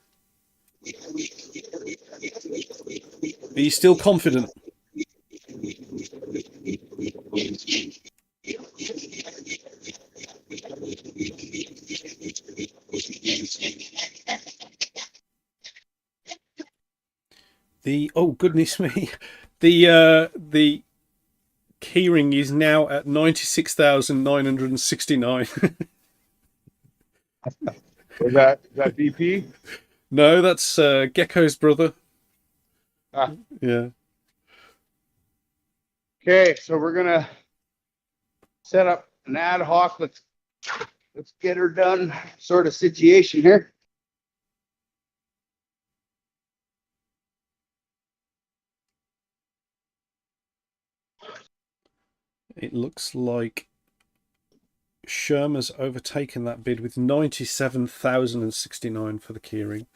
Speaker 1: you still confident? Oh goodness me, the keyring is now at 96,969.
Speaker 4: Is that BP?
Speaker 1: No, that's Gecko's brother.
Speaker 4: Ah.
Speaker 1: Yeah.
Speaker 4: Okay, so we're gonna set up an ad hoc. Let's get her done sort of situation here.
Speaker 1: It looks like Sherma's overtaken that bid with 97,069 for the keyring.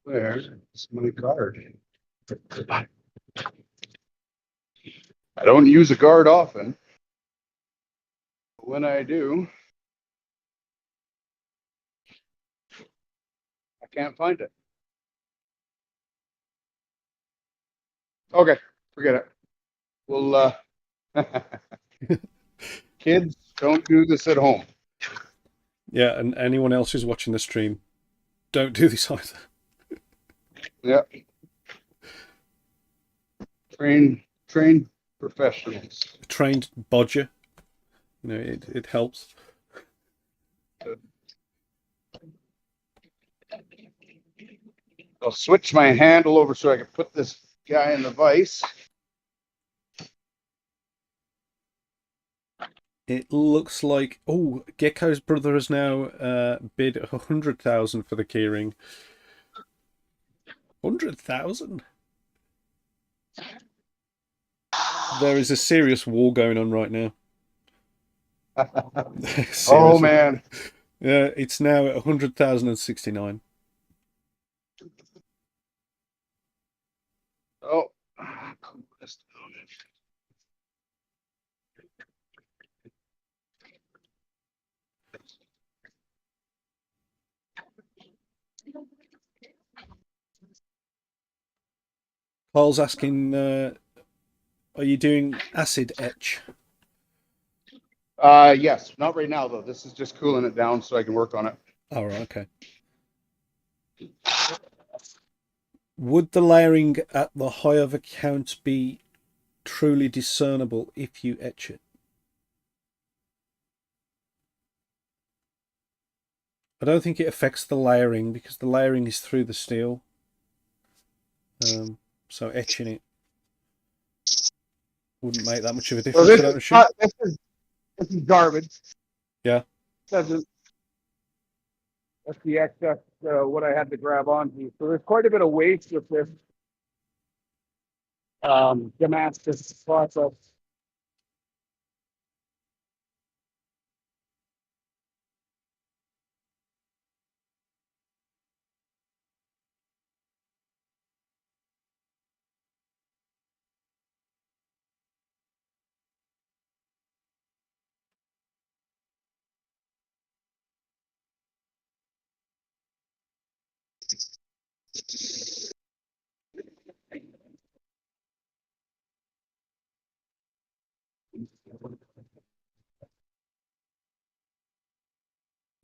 Speaker 4: There's my card. I don't use a guard often. But when I do, I can't find it. Okay, forget it. We'll kids, don't do this at home.
Speaker 1: Yeah, and anyone else who's watching the stream, don't do this either.
Speaker 4: Yeah. Train professionals.
Speaker 1: Trained bodger. You know, it helps.
Speaker 4: I'll switch my handle over so I can put this guy in the vise.
Speaker 1: It looks like Gecko's brother has now bid 100,000 for the keyring. 100,000. There is a serious war going on right now.
Speaker 4: Oh man.
Speaker 1: Yeah, it's now at 100,069.
Speaker 4: Oh.
Speaker 1: Paul's asking, are you doing acid etch?
Speaker 4: Yes, not right now though. This is just cooling it down so I can work on it.
Speaker 1: All right, okay. Would the layering at the high of a count be truly discernible if you etch it? I don't think it affects the layering because the layering is through the steel. So etching it wouldn't make that much of a difference.
Speaker 4: So this is garbage.
Speaker 1: Yeah.
Speaker 4: Doesn't. That's the excess what I had to grab onto. So there's quite a bit of waste with this Damascus process.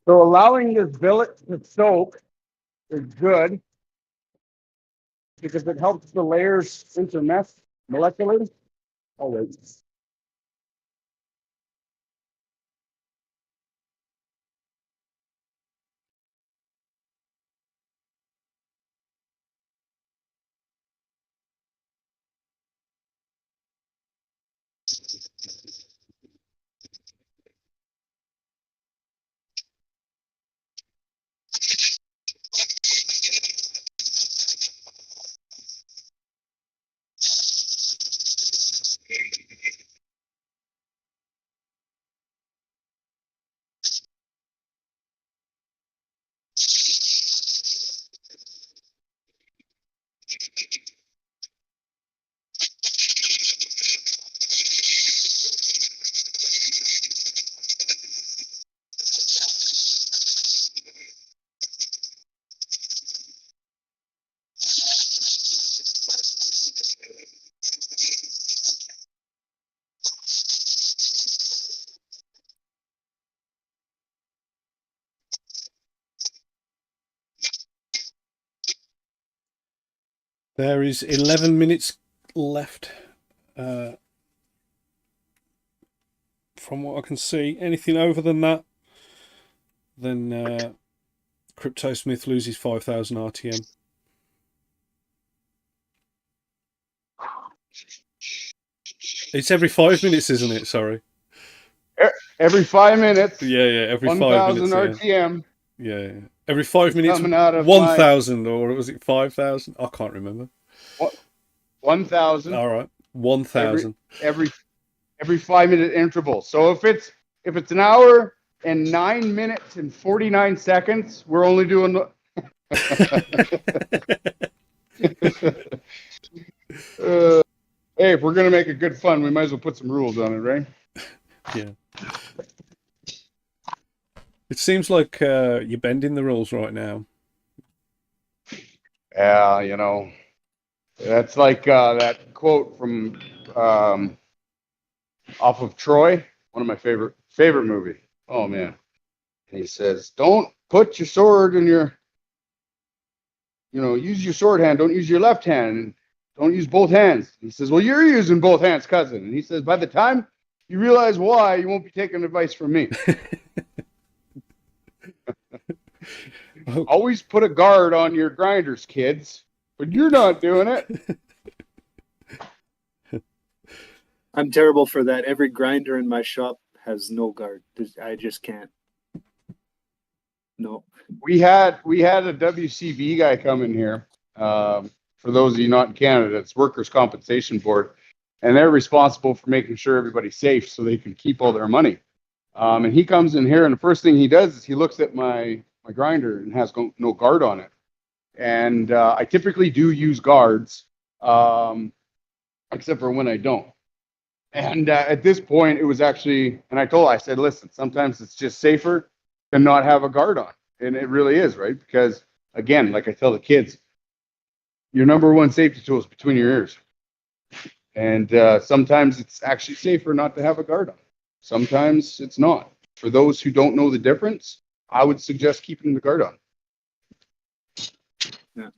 Speaker 4: So allowing this billet to soak is good because it helps the layers intermesh molecularly. Oh, wait.
Speaker 1: There is 11 minutes left. From what I can see, anything over than that, then CryptoSmith loses 5,000 RTM. It's every 5 minutes, isn't it? Sorry.
Speaker 4: Every 5 minutes.
Speaker 1: Yeah, every 5
Speaker 4: 1,000
Speaker 1: minutes.
Speaker 4: RTM.
Speaker 1: Yeah. Every 5 minutes,
Speaker 4: Coming out of
Speaker 1: 1,000, or was it 5,000? I can't remember.
Speaker 4: 1,000.
Speaker 1: All right, 1,000.
Speaker 4: Every 5 minute interval. So if it's an hour and 9 minutes and 49 seconds, we're only doing. Hey, if we're gonna make it good fun, we might as well put some rules on it, right?
Speaker 1: Yeah. It seems like you're bending the rules right now.
Speaker 4: Yeah, you know, that's like that quote from off of Troy, one of my favorite movie. Oh man, and he says, "Don't put your sword in your, use your sword hand. Don't use your left hand. And don't use both hands." He says, "Well, you're using both hands, cousin." And he says, "By the time you realize why, you won't be taking advice from me." Always put a guard on your grinders, kids, but you're not doing it.
Speaker 5: I'm terrible for that. Every grinder in my shop has no guard. I just can't. No.
Speaker 4: We had a WCB guy come in here. For those of you not in Canada, it's Workers' Compensation Board, and they're responsible for making sure everybody's safe so they can keep all their money. And he comes in here, and the first thing he does is he looks at my grinder and has no guard on it. And I typically do use guards, except for when I don't. And at this point, it was actually, and I said, listen, sometimes it's just safer to not have a guard on. And it really is, right? Because, again, like I tell the kids, your number one safety tool is between your ears. And sometimes it's actually safer not to have a guard on. Sometimes it's not. For those who don't know the difference, I would suggest keeping the guard on.
Speaker 5: Yeah.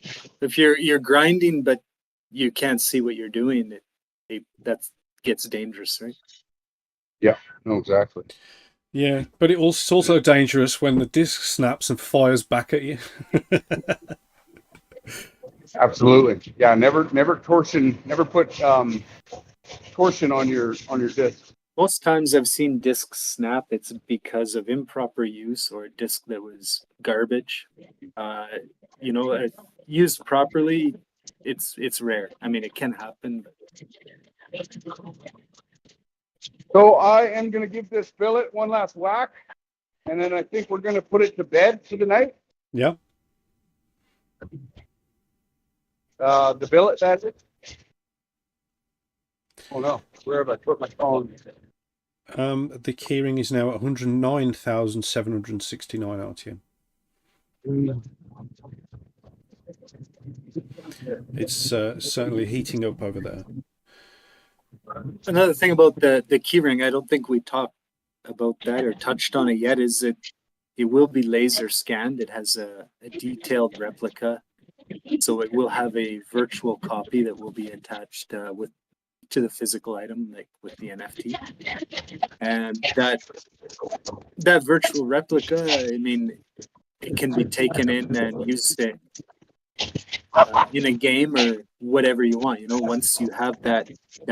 Speaker 5: If you're grinding, but you can't see what you're doing, that gets dangerous, right?
Speaker 4: Yeah, no, exactly.
Speaker 1: Yeah, but it's also dangerous when the disc snaps and fires back at you.
Speaker 4: Absolutely. Yeah, never torsion, never put torsion on your disc.
Speaker 5: Most times I've seen discs snap, it's because of improper use or a disc that was garbage. Used properly, it's rare. I mean, it can happen.
Speaker 4: So I am going to give this billet one last whack, and then I think we're going to put it to bed for the night.
Speaker 1: Yeah.
Speaker 4: The billet, that's it. Oh no, where have I put my phone?
Speaker 1: The keyring is now at 109,769 RTM. It's certainly heating up over there.
Speaker 5: Another thing about the keyring, I don't think we talked about that or touched on it yet, is that it will be laser scanned. It has a detailed replica, so it will have a virtual copy that will be attached to the physical item, like with the NFT. And that virtual replica, I mean, it can be taken in and used in a game or whatever you want. Once you have that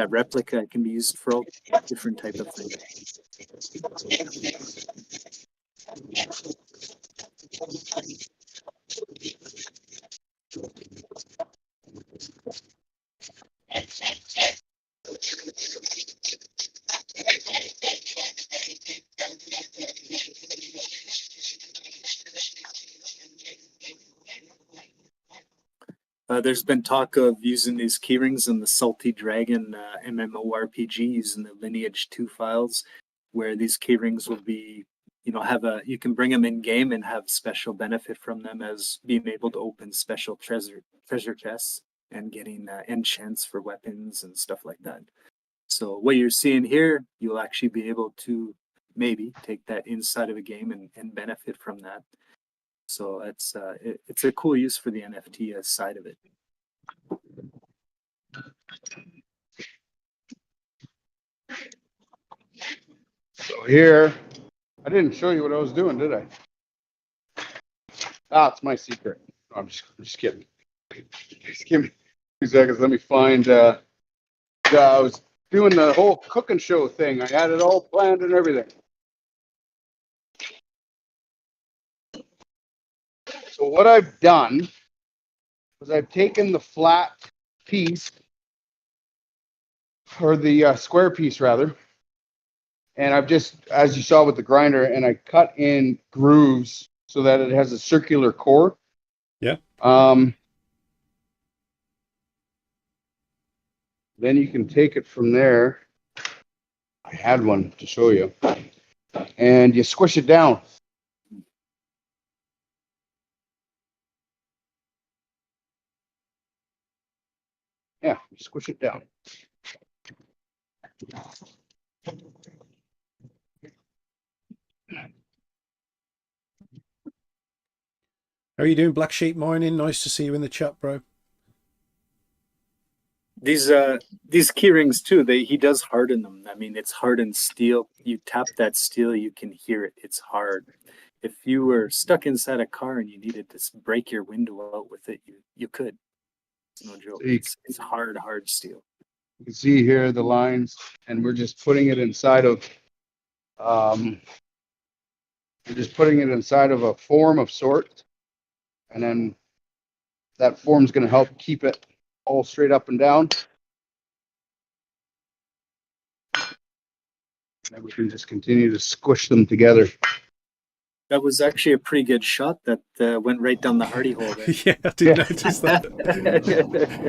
Speaker 5: replica, it can be used for all different type of things. There's been talk of using these keyrings in the Salty Dragon MMORPG using the Lineage 2 files, where these keyrings will be, you can bring them in game and have special benefit from them, as being able to open special treasure chests and getting enchants for weapons and stuff like that. So what you're seeing here, you'll actually be able to maybe take that inside of a game and benefit from that. So it's a cool use for the NFT side of it.
Speaker 4: So here, I didn't show you what I was doing, did I? Ah, it's my secret. No, I'm just kidding. Just give me 2 seconds. Let me find. I was doing the whole cooking show thing. I had it all planned and everything. So what I've done is I've taken the flat piece, or the square piece rather, and I've just, as you saw with the grinder, and I cut in grooves so that it has a circular core.
Speaker 1: Yeah.
Speaker 4: Then you can take it from there. I had one to show you. And you squish it down. Yeah, you squish it down.
Speaker 1: How are you doing, Black Sheep Mining? Nice to see you in the chat, bro.
Speaker 5: These key rings too, he does harden them. I mean, it's hardened steel. You tap that steel, you can hear it. It's hard. If you were stuck inside a car and you needed to break your window out with it, you could. It's no joke. It's hard steel.
Speaker 4: You can see here the lines, and we're just putting it inside of a form of sorts, and then that form's going to help keep it all straight up and down. And we can just continue to squish them together.
Speaker 5: That was actually a pretty good shot that went right down the hardy hole there.
Speaker 1: Yeah, I did notice that.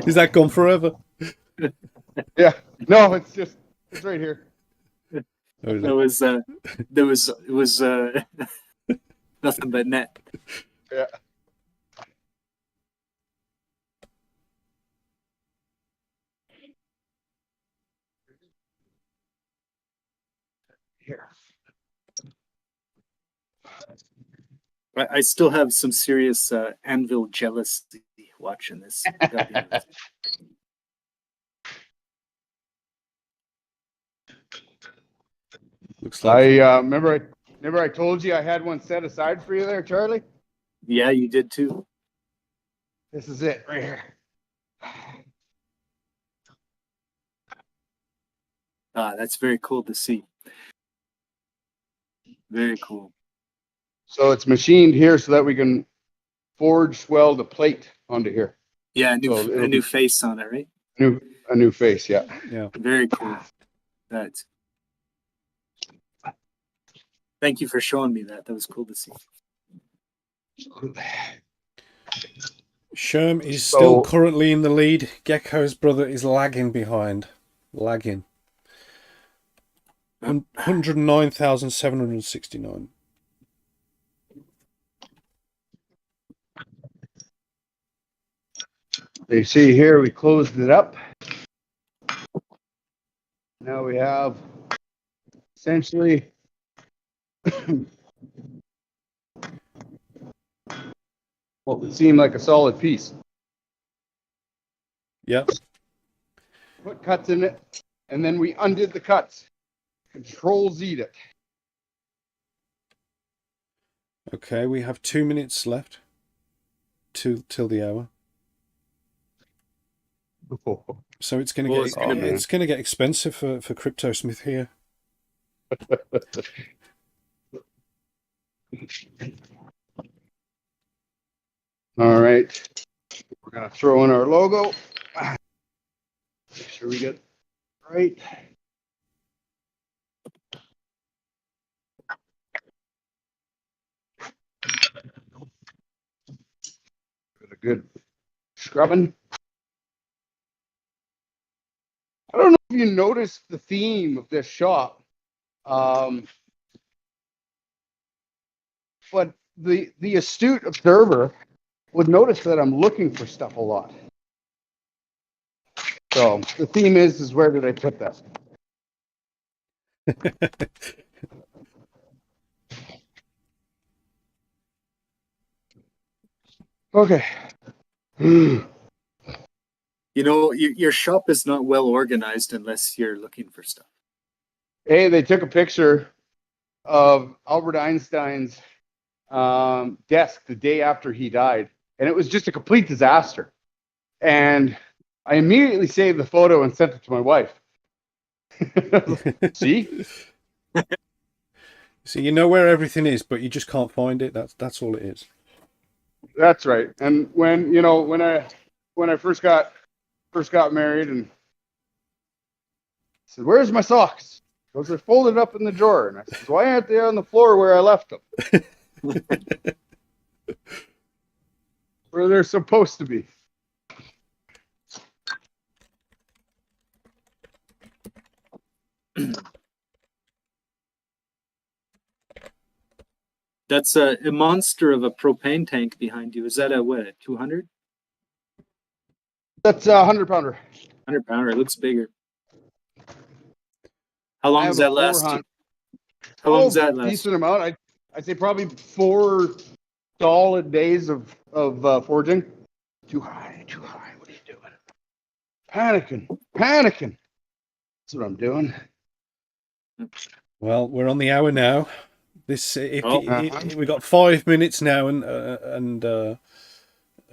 Speaker 1: Is that gone forever?
Speaker 4: Yeah. No, it's right here.
Speaker 5: It was nothing but net.
Speaker 4: Yeah. Here.
Speaker 5: I still have some serious anvil jealousy watching this.
Speaker 1: Looks like
Speaker 4: remember I told you I had one set aside for you there, Charlie?
Speaker 5: Yeah, you did too.
Speaker 4: This is it right here.
Speaker 5: That's very cool to see. Very cool.
Speaker 4: So it's machined here so that we can forge weld a plate onto here.
Speaker 5: Yeah, a new face on it, right?
Speaker 4: A new face, yeah.
Speaker 1: Yeah.
Speaker 5: Very cool. That's. Thank you for showing me that. That was cool to see.
Speaker 1: Sherm is still currently in the lead. Gecko's brother is lagging behind. Lagging. 109,769.
Speaker 4: You see here, we closed it up. Now we have essentially what would seem like a solid piece.
Speaker 1: Yep.
Speaker 4: Put cuts in it, and then we undid the cuts. Control-Z'd it.
Speaker 1: Okay, we have 2 minutes left till the hour. So it's going to get expensive for CryptoSmith here.
Speaker 4: All right, we're gonna throw in our logo. Make sure we get it right. Give it a good scrubbing. I don't know if you noticed the theme of this shop, but the astute observer would notice that I'm looking for stuff a lot. So the theme is where did I put that? Okay.
Speaker 5: You know, your shop is not well organized unless you're looking for stuff.
Speaker 4: Hey, they took a picture of Albert Einstein's desk the day after he died, and it was just a complete disaster. And I immediately saved the photo and sent it to my wife. See?
Speaker 1: So you know where everything is, but you just can't find it. That's all it is.
Speaker 4: That's right. And when I first got married, and I said, "Where's my socks?" Those are folded up in the drawer. And I said, "Why aren't they on the floor where I left them?" Where they're supposed to be.
Speaker 5: That's a monster of a propane tank behind you. Is that a what? A 200?
Speaker 4: That's a 100-pounder.
Speaker 5: 100-pounder. It looks bigger. How long does that last? How long does that last?
Speaker 4: Decent amount. I'd say probably 4 solid days of forging. Too high. What are you doing? Panicking. That's what I'm doing.
Speaker 1: Well, we're on the hour now. We got 5 minutes now, and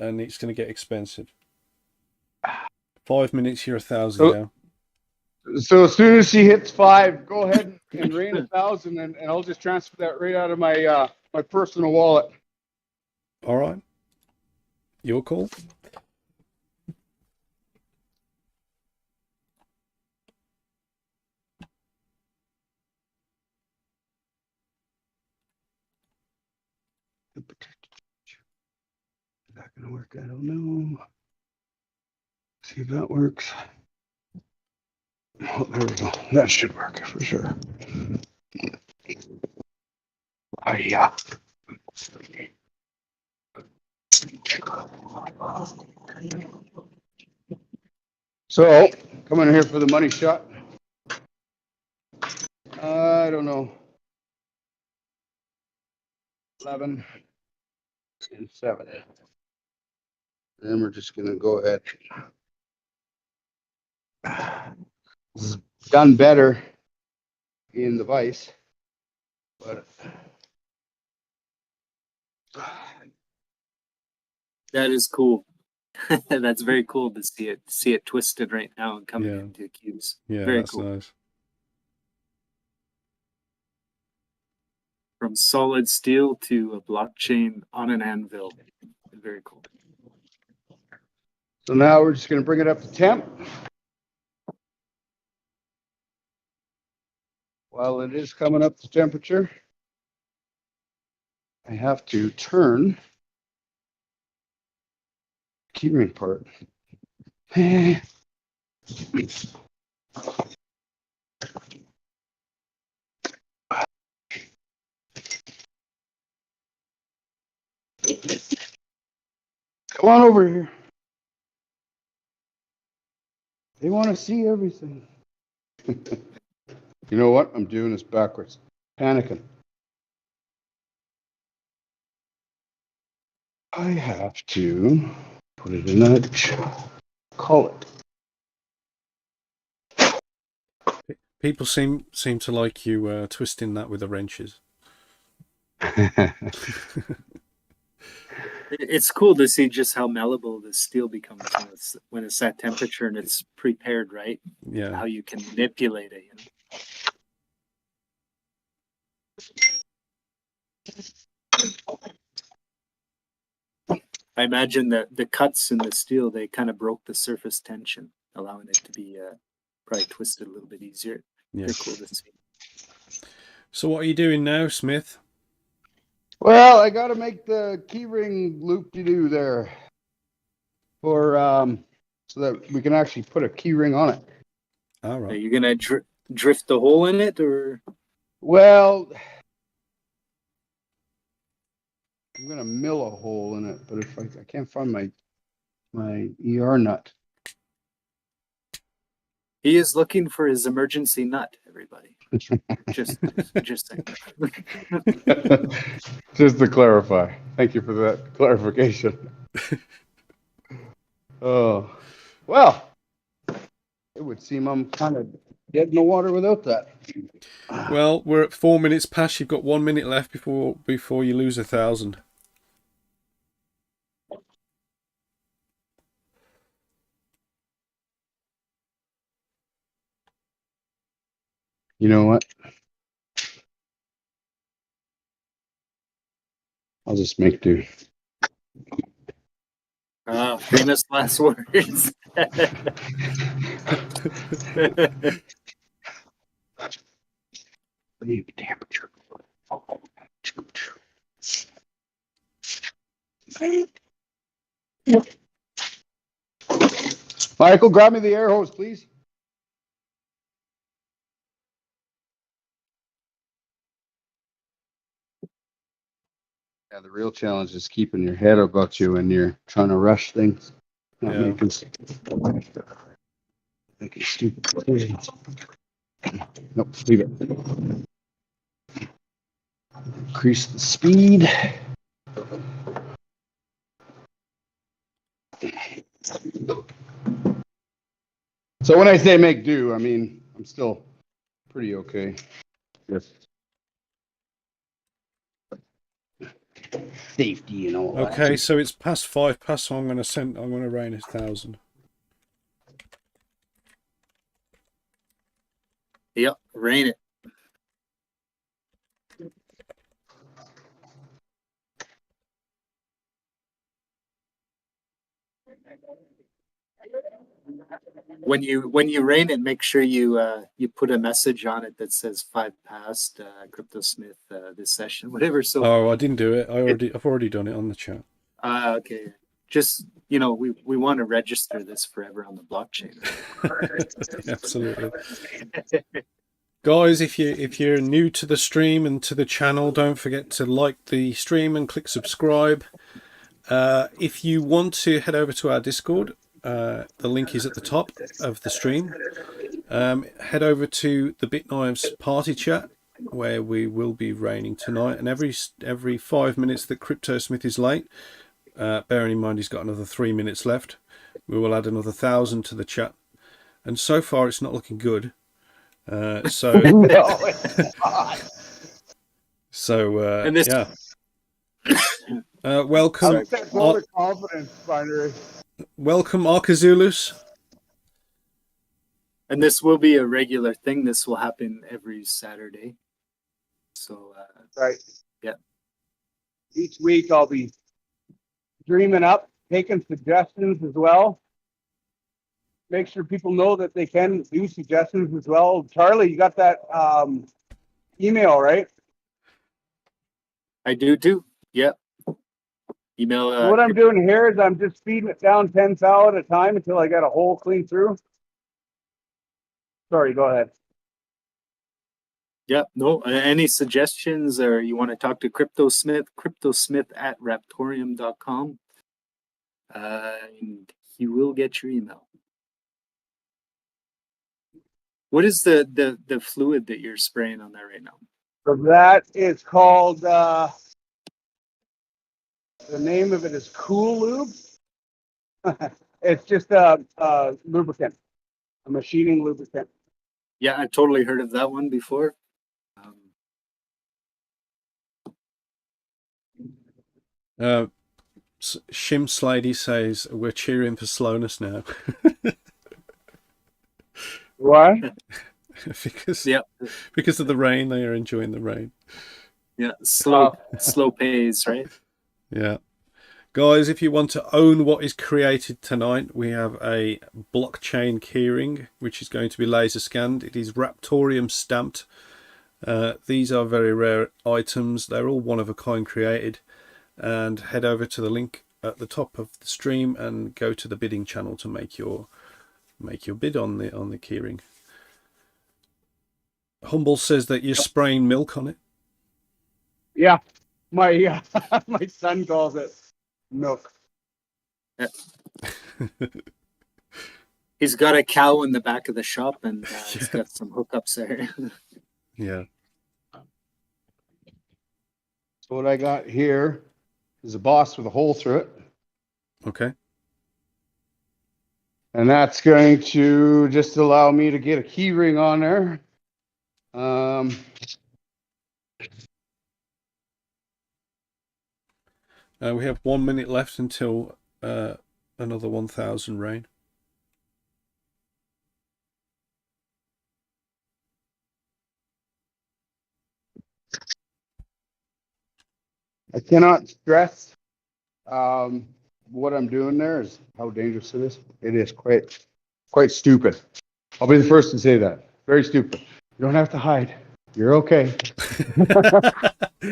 Speaker 1: it's going to get expensive. 5 minutes, you're 1,000 now.
Speaker 4: So as soon as she hits 5, go ahead and rain 1,000, and I'll just transfer that right out of my my personal wallet.
Speaker 1: All right. Your call.
Speaker 4: Is that going to work? I don't know. See if that works. Oh, there we go. That should work for sure. Yeah. So, coming here for the money shot. I don't know. 11 and 7. Then we're just going to go ahead. It's done better in the vise, but
Speaker 5: that is cool. That's very cool to see it twisted right now and coming into cubes.
Speaker 1: Yeah,
Speaker 5: very
Speaker 1: that's
Speaker 5: cool.
Speaker 1: Nice.
Speaker 5: From solid steel to a blockchain on an anvil. Very cool.
Speaker 4: So now we're just going to bring it up to temp. While it is coming up to temperature, I have to turn the keyring part. Come on over here. They want to see everything. You know what? I'm doing this backwards. Panicking. I have to put it in that collet.
Speaker 1: People seem to like you twisting that with the wrenches.
Speaker 5: It's cool to see just how malleable the steel becomes when it's at temperature and it's prepared, right?
Speaker 1: Yeah.
Speaker 5: How you can manipulate it, I imagine that the cuts in the steel, they kind of broke the surface tension, allowing it to be probably twisted a little bit easier.
Speaker 1: Yeah.
Speaker 5: Very cool to see.
Speaker 1: So what are you doing now, Smith?
Speaker 4: Well, I got to make the keyring loop-de-doo there for so that we can actually put a keyring on it.
Speaker 1: All right.
Speaker 5: Are you gonna drift the hole in it, or?
Speaker 4: Well, I'm gonna mill a hole in it, but if I can't find my ER nut.
Speaker 5: He is looking for his emergency nut, everybody. just saying.
Speaker 4: Just to clarify. Thank you for that clarification. Oh. Well, it would seem I'm kind of dead in the water without that.
Speaker 1: Well, we're at 4 minutes past. You've got 1 minute left before you lose 1,000.
Speaker 4: You know what? I'll just make do.
Speaker 5: Famous last words.
Speaker 4: Leave temperature. Michael, grab me the air hose, please. Yeah, the real challenge is keeping your head about you when you're trying to rush things. Not
Speaker 1: Yeah.
Speaker 4: making stupid decisions. Nope, leave it. Increase the speed. So when I say make do, I mean I'm still pretty okay. Yes. Safety and all that.
Speaker 1: Okay, so it's past 5 past, so I'm going to rain 1,000.
Speaker 5: Yep, rain it. When you rain it, make sure you put a message on it that says 5 past CryptoSmith this session, whatever. So
Speaker 1: Oh, I didn't do it. I've already done it on the chat.
Speaker 5: okay. Just we want to register this forever on the blockchain.
Speaker 1: Absolutely. Guys, if you're new to the stream and to the channel, don't forget to like the stream and click subscribe. If you want to head over to our Discord, the link is at the top of the stream. Head over to the Bitknives party chat, where we will be raining tonight, and every 5 minutes that CryptoSmith is late, bearing in mind he's got another 3 minutes left, we will add another 1,000 to the chat. And so far it's not looking good.
Speaker 4: No, it's not.
Speaker 5: And this,
Speaker 1: yeah. Welcome,
Speaker 4: Confidence, Binary.
Speaker 1: welcome Arkazulus.
Speaker 5: and this will be a regular thing. This will happen every Saturday. So
Speaker 4: Right.
Speaker 5: Yeah.
Speaker 4: Each week I'll be dreaming up, taking suggestions as well. Make sure people know that they can do suggestions as well. Charlie, you got that email, right?
Speaker 5: I do too. Yep. Email.
Speaker 4: So what I'm doing here is I'm just feeding it down 10 thou at a time until I got a hole clean through. Sorry, go ahead.
Speaker 5: Yep. No. Any suggestions, or you want to talk to CryptoSmith? CryptoSmith at Raptoreum.com. And he will get your email. What is the fluid that you're spraying on there right now?
Speaker 4: So that is called, the name of it is Cool Lube. It's just a lubricant, a machining lubricant.
Speaker 5: Yeah, I totally heard of that one before.
Speaker 1: Shim Slady says we're cheering for slowness now.
Speaker 4: Why?
Speaker 1: because of the rain, they are enjoying the rain.
Speaker 5: Yeah, slow pays, right?
Speaker 1: Yeah. Guys, if you want to own what is created tonight, we have a blockchain keyring, which is going to be laser scanned. It is Raptoreum stamped. These are very rare items. They're all one of a kind created. And head over to the link at the top of the stream and go to the bidding channel to make your bid on the keyring. Humble says that you're spraying milk on it.
Speaker 4: Yeah, my my son calls it milk.
Speaker 5: Yeah. He's got a cow in the back of the shop, and he's got some hookups there.
Speaker 1: Yeah.
Speaker 4: So what I got here is a boss with a hole through it.
Speaker 1: Okay.
Speaker 4: And that's going to just allow me to get a key ring on there.
Speaker 1: We have 1 minute left until another 1,000 rain.
Speaker 4: I cannot stress what I'm doing there is how dangerous it is. It is quite stupid. I'll be the first to say that. Very stupid. You don't have to hide. You're okay.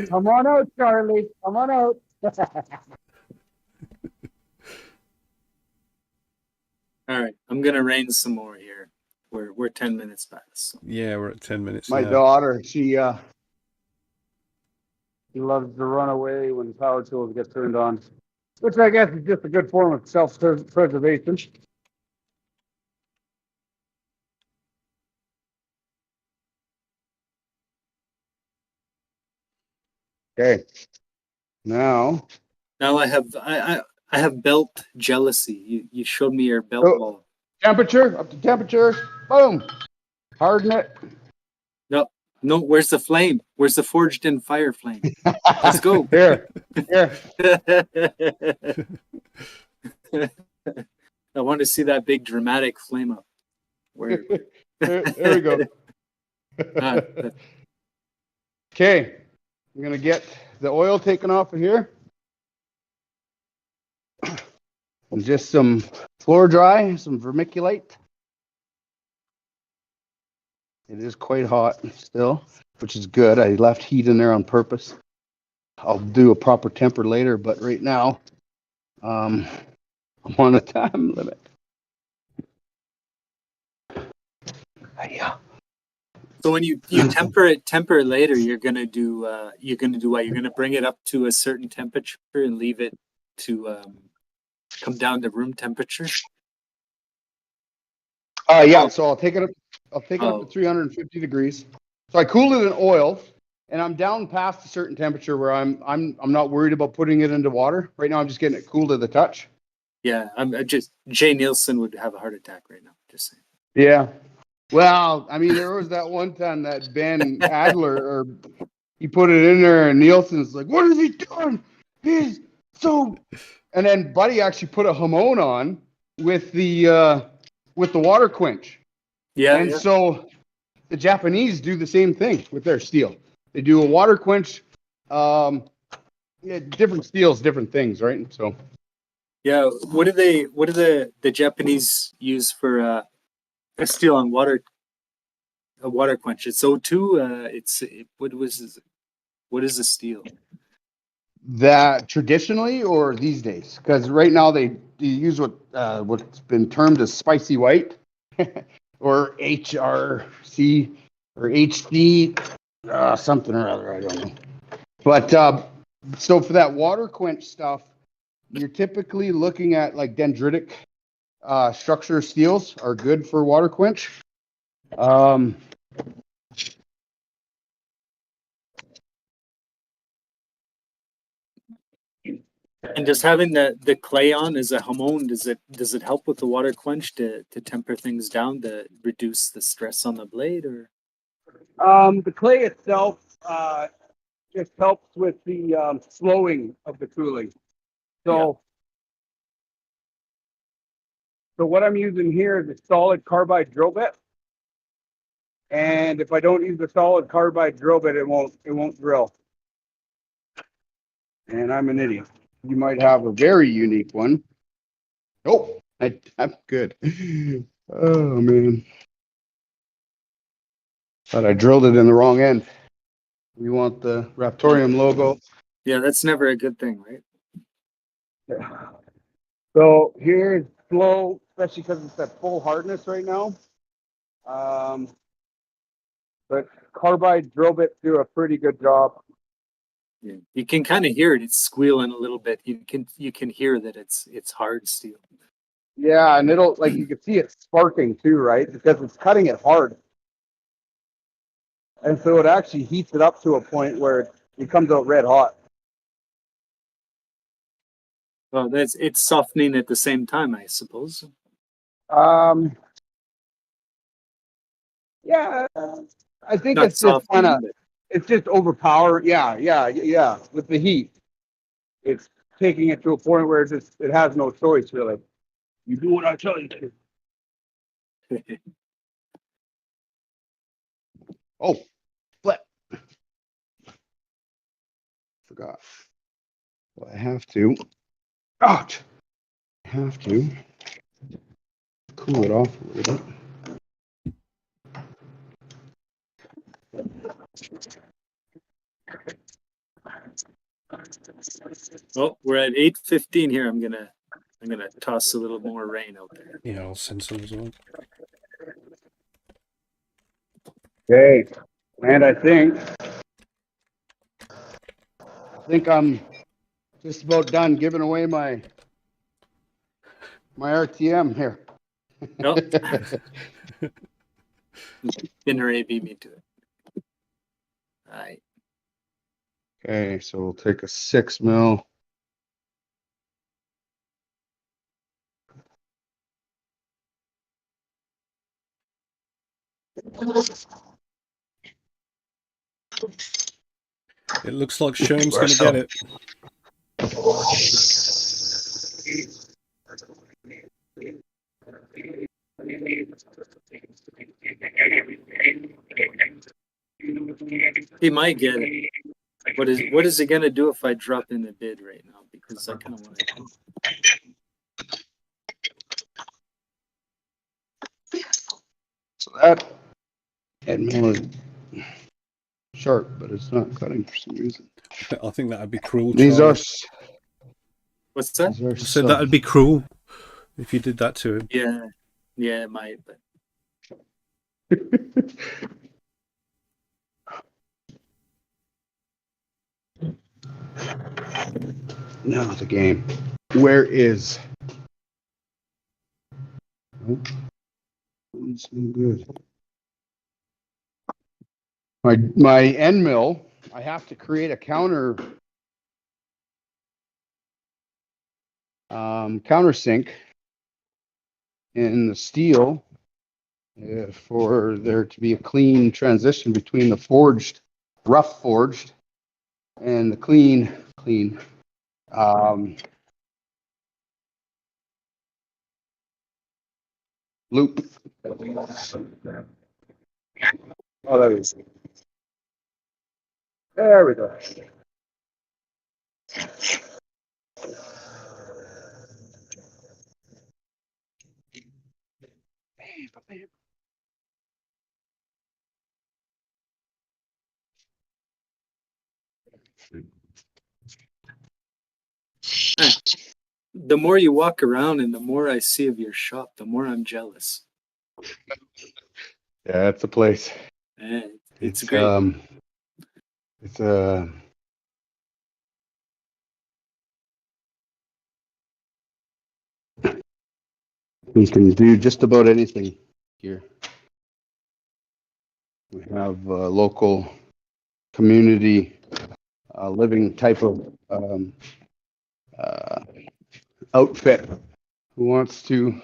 Speaker 4: Come on out, Charlie. Come on out.
Speaker 5: All right, I'm gonna rain some more here. We're 10 minutes past. So.
Speaker 1: Yeah, we're at 10 minutes
Speaker 4: My
Speaker 1: now.
Speaker 4: daughter, she loves to run away when power tools get turned on, which I guess is just a good form of self-preservation. Okay. Now
Speaker 5: I have belt jealousy. You showed me your belt
Speaker 4: Oh.
Speaker 5: wall.
Speaker 4: temperature, up to temperature, boom. Harden it.
Speaker 5: No, where's the flame? Where's the forged in fire flame? Let's go.
Speaker 4: Here.
Speaker 5: I want to see that big dramatic flame up. Where
Speaker 4: There we go. Okay. I'm going to get the oil taken off of here. And just some floor dry, some vermiculite. It is quite hot still, which is good. I left heat in there on purpose. I'll do a proper temper later, but right now, I'm on a time limit. Yeah.
Speaker 5: So when you temper it later, you're gonna do what? You're gonna bring it up to a certain temperature and leave it to come down to room temperature.
Speaker 4: Yeah. So I'll take it up. I'll take it up
Speaker 5: Oh.
Speaker 4: to 350 degrees. So I cool it in oil, and I'm down past a certain temperature where I'm not worried about putting it into water. Right now, I'm just getting it cool to the touch.
Speaker 5: Yeah, I'm just Jay Nielsen would have a heart attack right now. Just saying.
Speaker 4: Yeah. Well, I mean, there was that one time that Ben Adler, or he put it in there, and Nielsen's like, "What is he doing? He's so." And then Buddy actually put a hamon on with the water quench.
Speaker 5: Yeah.
Speaker 4: And so the Japanese do the same thing with their steel. They do a water quench. Different steels, different things, right? So.
Speaker 5: Yeah. What do the Japanese use for a steel on water? A water quench. It's O2. What is the steel?
Speaker 4: That traditionally or these days? Because right now they use what's been termed as spicy white or HRC or HC, something or other. I don't know. But so for that water quench stuff, you're typically looking at like dendritic structure steels are good for water quench.
Speaker 5: And just having the clay on as a hamon, does it help with the water quench to temper things down to reduce the stress on the blade, or?
Speaker 4: The clay itself just helps with the slowing of the cooling. So what I'm using here is a solid carbide drill bit. And if I don't use the solid carbide drill bit, it won't drill. And I'm an idiot. You might have a very unique one. Oh, I'm good. Oh man. But I drilled it in the wrong end. You want the Raptoreum logo.
Speaker 5: Yeah, that's never a good thing, right?
Speaker 4: Yeah. So here's slow, especially because it's at full hardness right now. But carbide drill bits do a pretty good job.
Speaker 5: Yeah. You can kind of hear it. It's squealing a little bit. You can hear that it's hard steel.
Speaker 4: Yeah, and it'll, like, you can see it sparking too, right? Because it's cutting it hard. And so it actually heats it up to a point where it comes out red hot.
Speaker 5: Well, it's softening at the same time, I suppose.
Speaker 4: Yeah, I think
Speaker 5: Not
Speaker 4: it's just kind of,
Speaker 5: softening, but
Speaker 4: it's just overpowered. Yeah. With the heat, it's taking it to a point where it has no choice really. You do what I tell you to. Oh, flip. Forgot. Well, I have to. Ouch. I have to cool it off a little bit.
Speaker 5: well, we're at 8:15 here. I'm gonna toss a little more rain out there.
Speaker 1: Yeah, I'll send some as well.
Speaker 4: Okay, and I think I'm just about done giving away my RTM here.
Speaker 5: Oh, Binarai beat me to it. All right.
Speaker 4: Okay, so we'll take a 6 mil.
Speaker 1: It looks like Sherm's going to get it.
Speaker 5: He might get it. What is he gonna do if I drop in the bid right now? Because I kind of want to.
Speaker 4: So that head mill is sharp, but it's not cutting for some reason.
Speaker 1: I think that would be cruel.
Speaker 4: These
Speaker 1: Charlie.
Speaker 4: are.
Speaker 5: What's that?
Speaker 1: I said that would be cruel if you did that to him.
Speaker 5: Yeah, it might. But
Speaker 4: Now the game. Where is? Oh, it's no good. My end mill. I have to create a countersink in the steel for there to be a clean transition between the rough forged, and the clean loop. Oh, there we go.
Speaker 5: the more you walk around and the more I see of your shop, the more I'm jealous.
Speaker 4: Yeah, it's a place.
Speaker 5: It's great.
Speaker 4: It's a. We can do just about anything here. We have a local community living type of outfit who wants to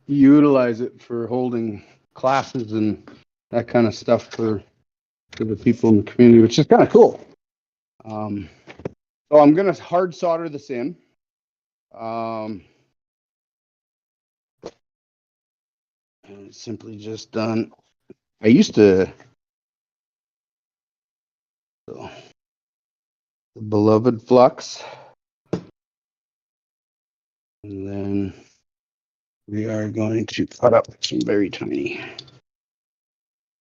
Speaker 4: utilize it for holding classes and that kind of stuff for the people in the community, which is kind of cool. So I'm going to hard solder this in. And it's simply just done. I used to, so, the beloved flux. And then we are going to cut up some very tiny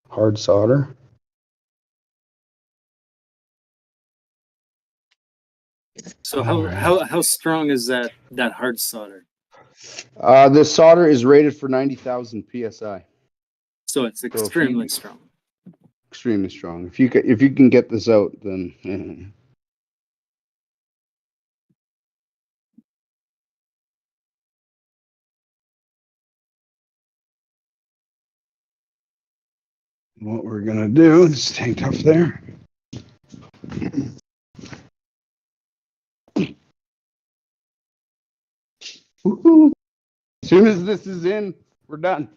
Speaker 4: hard solder.
Speaker 5: So how strong is that hard solder?
Speaker 4: The solder is rated for 90,000 psi.
Speaker 5: So it's extremely strong.
Speaker 4: Extremely strong. If you can get this out, then. What we're gonna do is take off there. Woohoo! soon as this is in, we're done.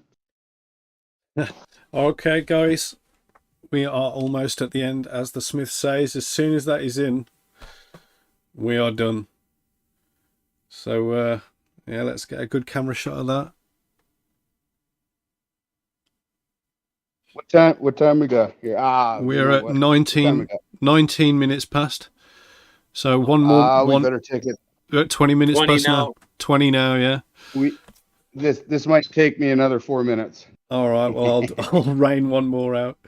Speaker 1: Okay, guys, we are almost at the end. As the Smith says, as soon as that is in, we are done. So, yeah, let's get a good camera shot of that.
Speaker 4: What time we got here?
Speaker 1: We're at 19 minutes past. So one
Speaker 4: we better take it.
Speaker 1: 20 minutes
Speaker 5: 20
Speaker 1: past now. 20 now, yeah.
Speaker 4: This might take me another 4 minutes.
Speaker 1: All right, well, I'll rain one more out.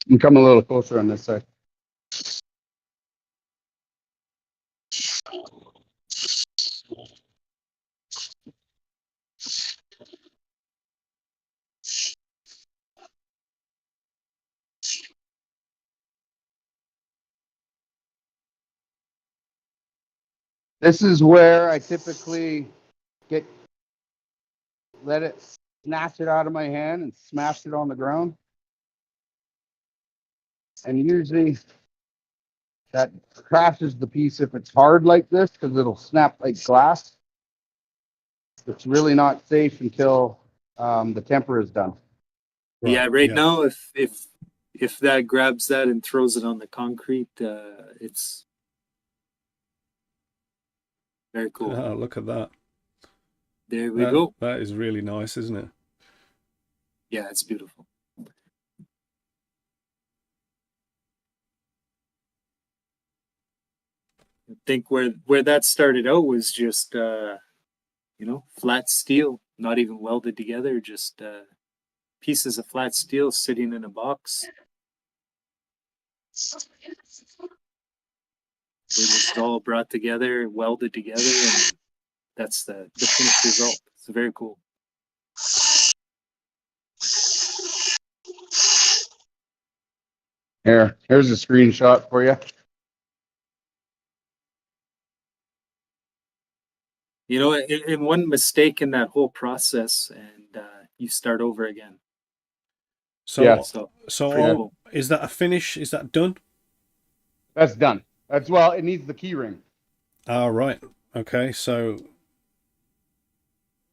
Speaker 4: You come a little closer on this side. This is where I typically let it snatch it out of my hand and smash it on the ground. And usually that crashes the piece if it's hard like this, because it'll snap like glass. It's really not safe until the temper is done.
Speaker 5: Right now, if that grabs that and throws it on the concrete, it's very cool.
Speaker 1: Oh, look at that.
Speaker 5: There we go.
Speaker 1: That is really nice, isn't it?
Speaker 5: Yeah, it's beautiful. I think where that started out was just flat steel, not even welded together, just pieces of flat steel sitting in a box. It was all brought together, welded together, and that's the finished result. It's very cool.
Speaker 4: Here's a screenshot for you.
Speaker 5: You know, in one mistake in that whole process, and you start over again.
Speaker 1: So,
Speaker 4: yeah.
Speaker 1: So
Speaker 5: cool.
Speaker 1: Is that a finish? Is that done?
Speaker 4: That's done. It needs the key ring.
Speaker 1: Ah, right. Okay, so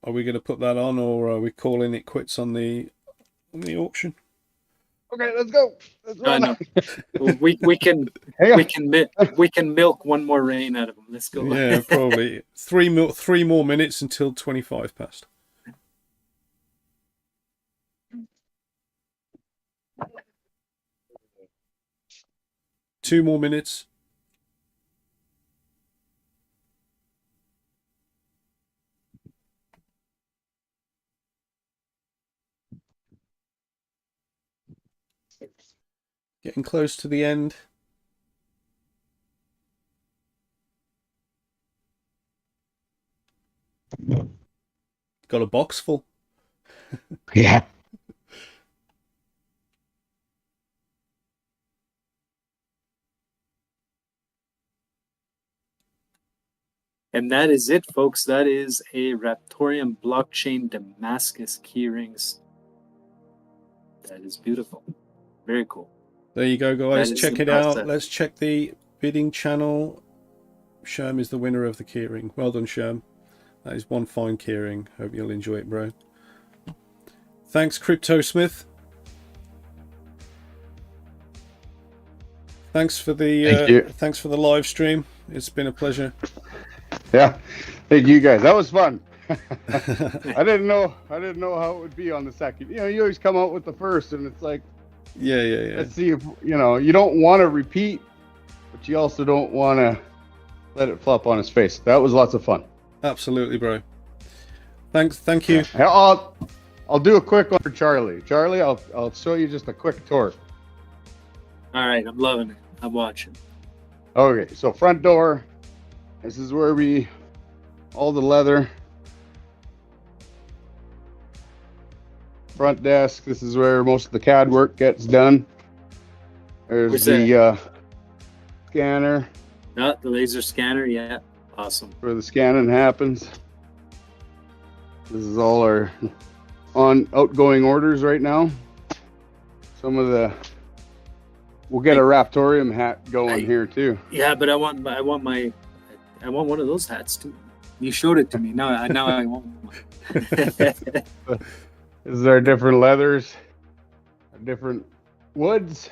Speaker 1: are we going to put that on, or are we calling it quits on the auction?
Speaker 4: Okay, let's go.
Speaker 5: No. we can milk one more rain out of them. Let's go.
Speaker 1: Yeah, probably three more minutes until 25 past. Two more minutes. Getting close to the end. Got a box full.
Speaker 4: Yeah.
Speaker 5: And that is it, folks. That is a Raptoreum blockchain Damascus keyrings. That is beautiful. Very cool.
Speaker 1: There you go, guys. Check it out. Let's check the bidding channel. Sherm is the winner of the keyring. Well done, Sherm. That is one fine keyring. Hope you'll enjoy it, bro. Thanks, CryptoSmith. Thanks for the live stream. It's been a pleasure.
Speaker 4: Yeah, thank you guys. That was fun. I didn't know how it would be on the second. You know, you always come out with the first, and it's like,
Speaker 1: yeah.
Speaker 4: Let's see if you don't want to repeat, but you also don't want to let it flop on his face. That was lots of fun.
Speaker 1: Absolutely, bro. Thank you.
Speaker 4: I'll do a quick one for Charlie. Charlie, I'll show you just a quick tour.
Speaker 5: All right, I'm loving it. I'm watching.
Speaker 4: Okay, so front door This is where all the leather. Front desk. This is where most of the CAD work gets done. There's
Speaker 5: Where's
Speaker 4: the scanner
Speaker 5: the laser scanner. Yeah, awesome.
Speaker 4: where the scanning happens. This is all our outgoing orders right now. Some of the we'll get a Raptoreum hat going here too.
Speaker 5: Yeah, but I want one of those hats too. You showed it to me. Now I want one.
Speaker 4: This is our different leathers, our different woods.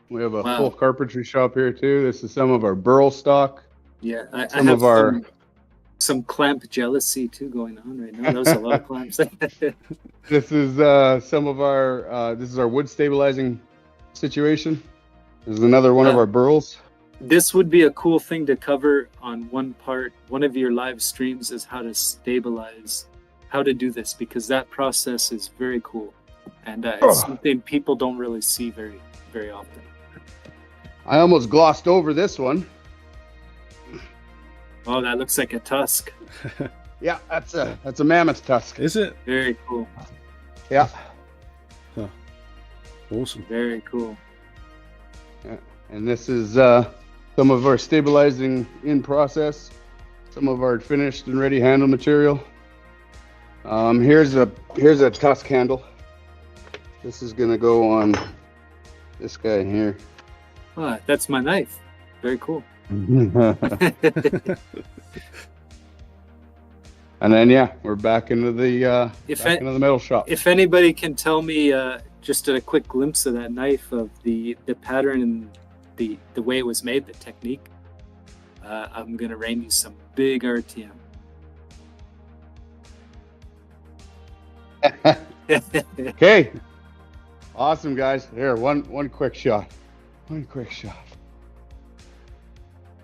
Speaker 4: We have a
Speaker 5: Wow.
Speaker 4: full carpentry shop here too. This is some of our burl stock.
Speaker 5: Yeah, I
Speaker 4: Some
Speaker 5: have
Speaker 4: of our
Speaker 5: some clamp jealousy too going on right now. That was a lot of clamps.
Speaker 4: this is some of our this is our wood stabilizing situation. This is another one of our burls.
Speaker 5: This would be a cool thing to cover on one of your live streams, is how to stabilize, how to do this, because that process is very cool, and it's something people don't really see very often.
Speaker 4: I almost glossed over this one.
Speaker 5: Oh, that looks like a tusk.
Speaker 4: Yeah, that's a mammoth tusk.
Speaker 1: Is it?
Speaker 5: Very cool.
Speaker 4: Yeah.
Speaker 1: Awesome.
Speaker 5: Very cool.
Speaker 4: And this is some of our stabilizing in process, some of our finished and ready handle material. Here's a tusk handle. This is gonna go on this guy here.
Speaker 5: Oh, that's my knife. Very cool.
Speaker 4: And then yeah, we're back into the into the metal shop.
Speaker 5: If anybody can tell me just a quick glimpse of that knife, of the pattern and the way it was made, the technique, I'm gonna rain you some big RTM.
Speaker 4: Okay. Awesome, guys. Here, one quick shot. One quick shot.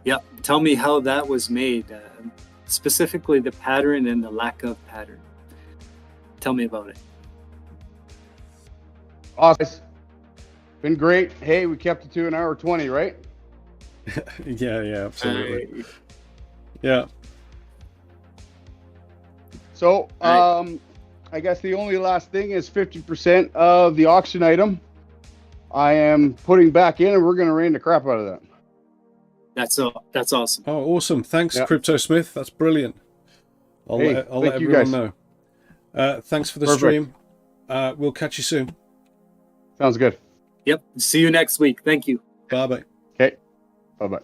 Speaker 5: Yep. Tell me how that was made, specifically the pattern and the lack of pattern. Tell me about it.
Speaker 4: Awesome. Been great. Hey, we kept it to 1 hour 20, right?
Speaker 1: Yeah, absolutely. Yeah.
Speaker 4: So, I guess the only last thing is 50% of the auction item I am putting back in, and we're going to rain the crap out of that.
Speaker 5: That's awesome.
Speaker 1: Oh, awesome. Thanks,
Speaker 4: Yep.
Speaker 1: CryptoSmith. That's brilliant. I'll let
Speaker 4: you
Speaker 1: everyone
Speaker 4: guys.
Speaker 1: know. Thanks for the
Speaker 4: Perfect.
Speaker 1: stream. We'll catch you soon.
Speaker 4: Sounds good.
Speaker 5: Yep. See you next week. Thank you.
Speaker 1: Bye-bye.
Speaker 4: Okay. Bye-bye.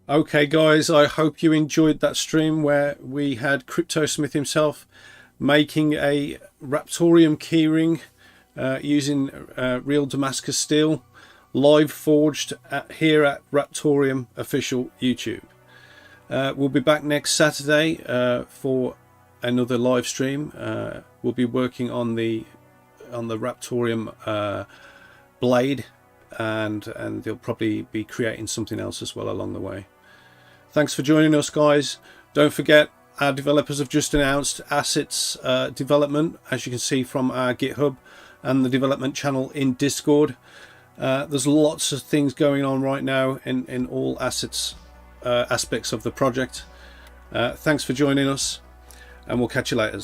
Speaker 1: Okay, guys, I hope you enjoyed that stream where we had CryptoSmith himself making a Raptoreum keyring using real Damascus steel, live forged here at Raptoreum official YouTube. We'll be back next Saturday for another live stream. We'll be working on the Raptoreum blade, and they'll probably be creating something else as well along the way. Thanks for joining us, guys. Don't forget, our developers have just announced assets development, as you can see from our GitHub and the development channel in Discord. There's lots of things going on right now in all assets aspects of the project. Thanks for joining us, and we'll catch you later.